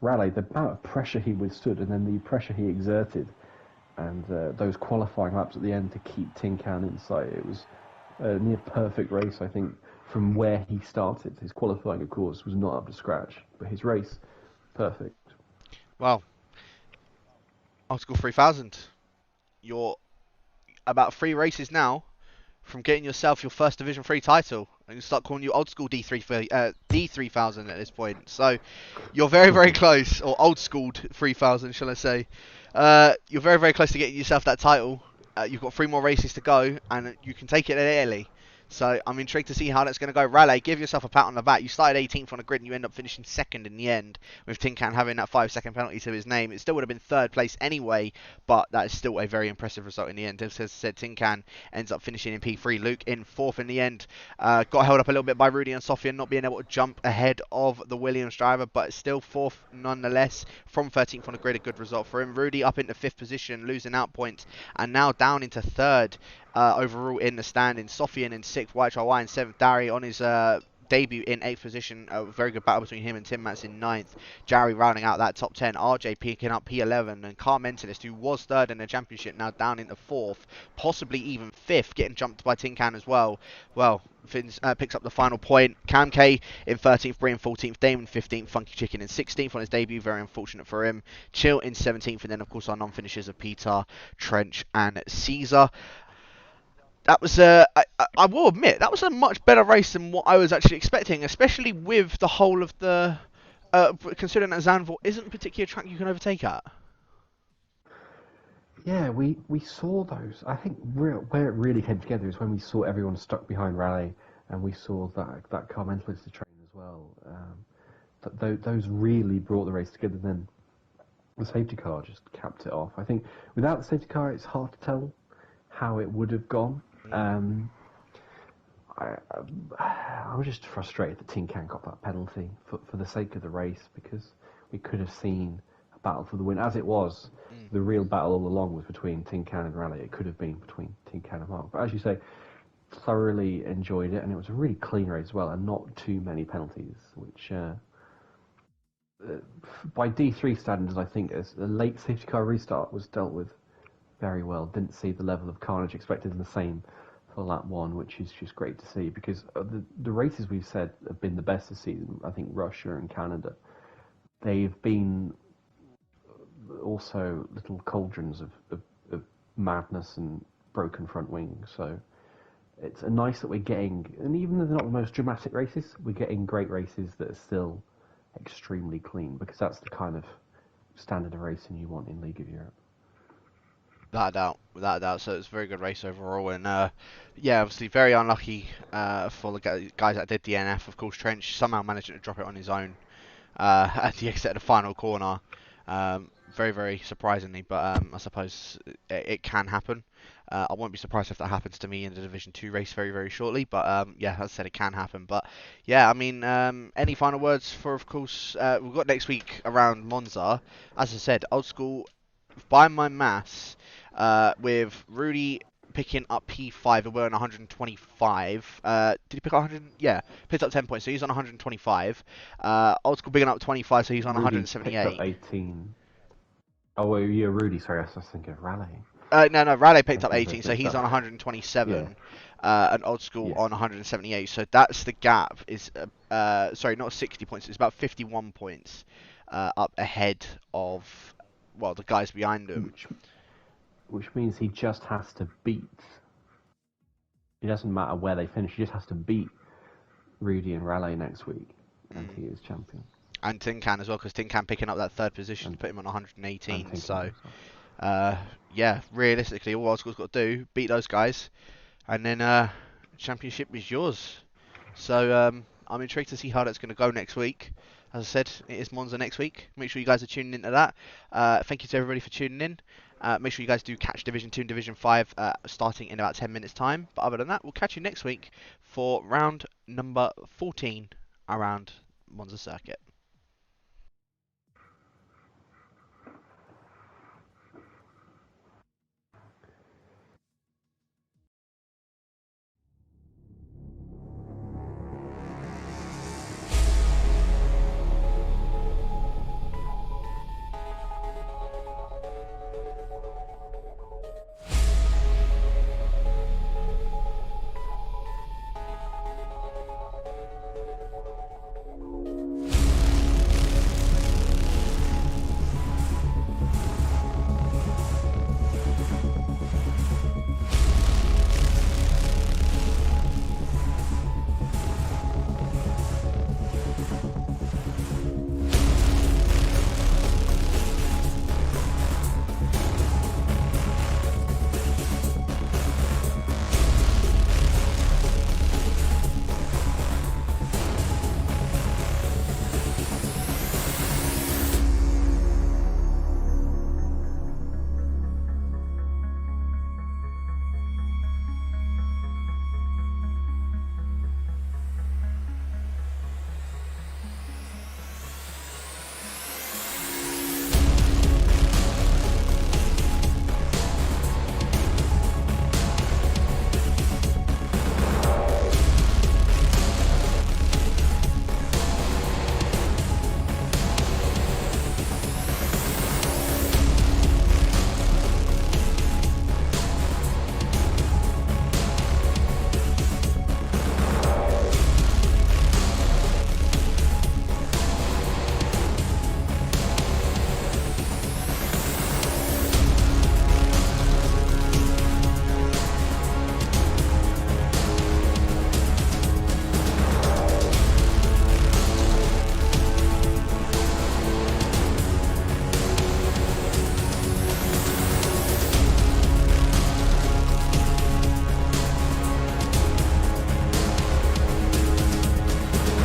Raleigh, the amount of pressure he withstood, and then the pressure he exerted, and those qualifying laps at the end to keep Tin Can in sight, it was a near perfect race, I think, from where he started. His qualifying, of course, was not up to scratch, but his race, perfect. Well, Old School 3000, you're about 3 races now from getting yourself your first Division 3 title. I can start calling you Old School D3000 at this point. So you're very, very close, or Old Schooled 3000, shall I say. You're very, very close to getting yourself that title. You've got 3 more races to go, and you can take it early. So I'm intrigued to see how that's going to go. Raleigh, give yourself a pat on the back. You started 18th on the grid and you end up finishing 2nd in the end, with Tin Can having that 5-second penalty to his name. It still would have been 3rd place anyway, but that is still a very impressive result in the end. As I said, Tin Can ends up finishing in P3. Luke in 4th in the end. Got held up a little bit by Rudy and Sofian not being able to jump ahead of the Williams driver, but still 4th nonetheless from 13th on the grid. A good result for him. Rudy up into 5th position, losing out points, and now down into 3rd. Overall in the standings. Sofian in 6th, White Chai in 7th, Dari on his debut in 8th position. A very good battle between him and Tim Mats in 9th. Jari rounding out that top 10. RJ picking up P11, and Car Mentalist, who was 3rd in the championship, now down into 4th, possibly even 5th, getting jumped by Tin Can as well. Well, Fins picks up the final point. Cam K in 13th, Bri in 14th, Damon 15th, Funky Chicken in 16th on his debut. Very unfortunate for him. Chill in 17th, and then of course our non-finishers of Peter, Trench, and Caesar. That was I will admit, that was a much better race than what I was actually expecting, especially with the whole of the, considering that Zandvoort isn't a particular track you can overtake at. Yeah, we saw those. I think where it really came together is when we saw everyone stuck behind Raleigh, and we saw that Car Mentalist train as well. Those really brought the race together. Then the safety car just capped it off. I think without the safety car, it's hard to tell how it would have gone. I was just frustrated that Tin Can got that penalty for the sake of the race, because we could have seen a battle for the win. As it was, the real battle all along was between Tin Can and Raleigh. It could have been between Tin Can and Mark. But as you say, thoroughly enjoyed it, and it was a really clean race as well, and not too many penalties, which by D3 standards, I think as a late safety car restart was dealt with very well. Didn't see the level of carnage expected in the same for lap 1, which is just great to see, because the races we've said have been the best this season. I think Russia and Canada, they've been also little cauldrons of madness and broken front wings. So it's nice that we're getting, and even though they're not the most dramatic races, we're getting great races that are still extremely clean, because that's the kind of standard of racing you want in League of Europe. Without a doubt. So it's a very good race overall, and yeah, obviously very unlucky for the guys that did DNF. Of course, Trench somehow managed to drop it on his own at the exit of the final corner. Very, very surprisingly, but I suppose it can happen. I won't be surprised if that happens to me in the Division 2 race very, very shortly. But yeah, as I said, it can happen. But yeah, I mean, any final words for, of course, we've got next week around Monza. As I said, Old School, by my maths, with Rudy picking up P5 and we're on 125. Did he pick up 100? Yeah, picked up 10 points, so he's on 125. Old School picking up 25, so he's on Rudy 178. Picked up 18. Oh, well, yeah, Rudy, sorry, I was thinking of Raleigh. No, Raleigh picked up 18, so he's on 127. Yeah. And Old School on 178. So that's the gap. Is sorry, not 60 points. It's about 51 points up ahead of, well, the guys behind him. Which means he just has to beat. It doesn't matter where they finish. He just has to beat Rudy and Raleigh next week, and he is champion. And Tin Can as well, because Tin Can picking up that 3rd position to put him on 118. So, yeah, realistically, all Old School's got to do, beat those guys, and then championship is yours. So I'm intrigued to see how that's going to go next week. As I said, it is Monza next week. Make sure you guys are tuning into that. Thank you to everybody for tuning in. Make sure you guys do catch Division 2 and Division 5 starting in about 10 minutes time. But other than that, we'll catch you next week for round number 14 around Monza Circuit.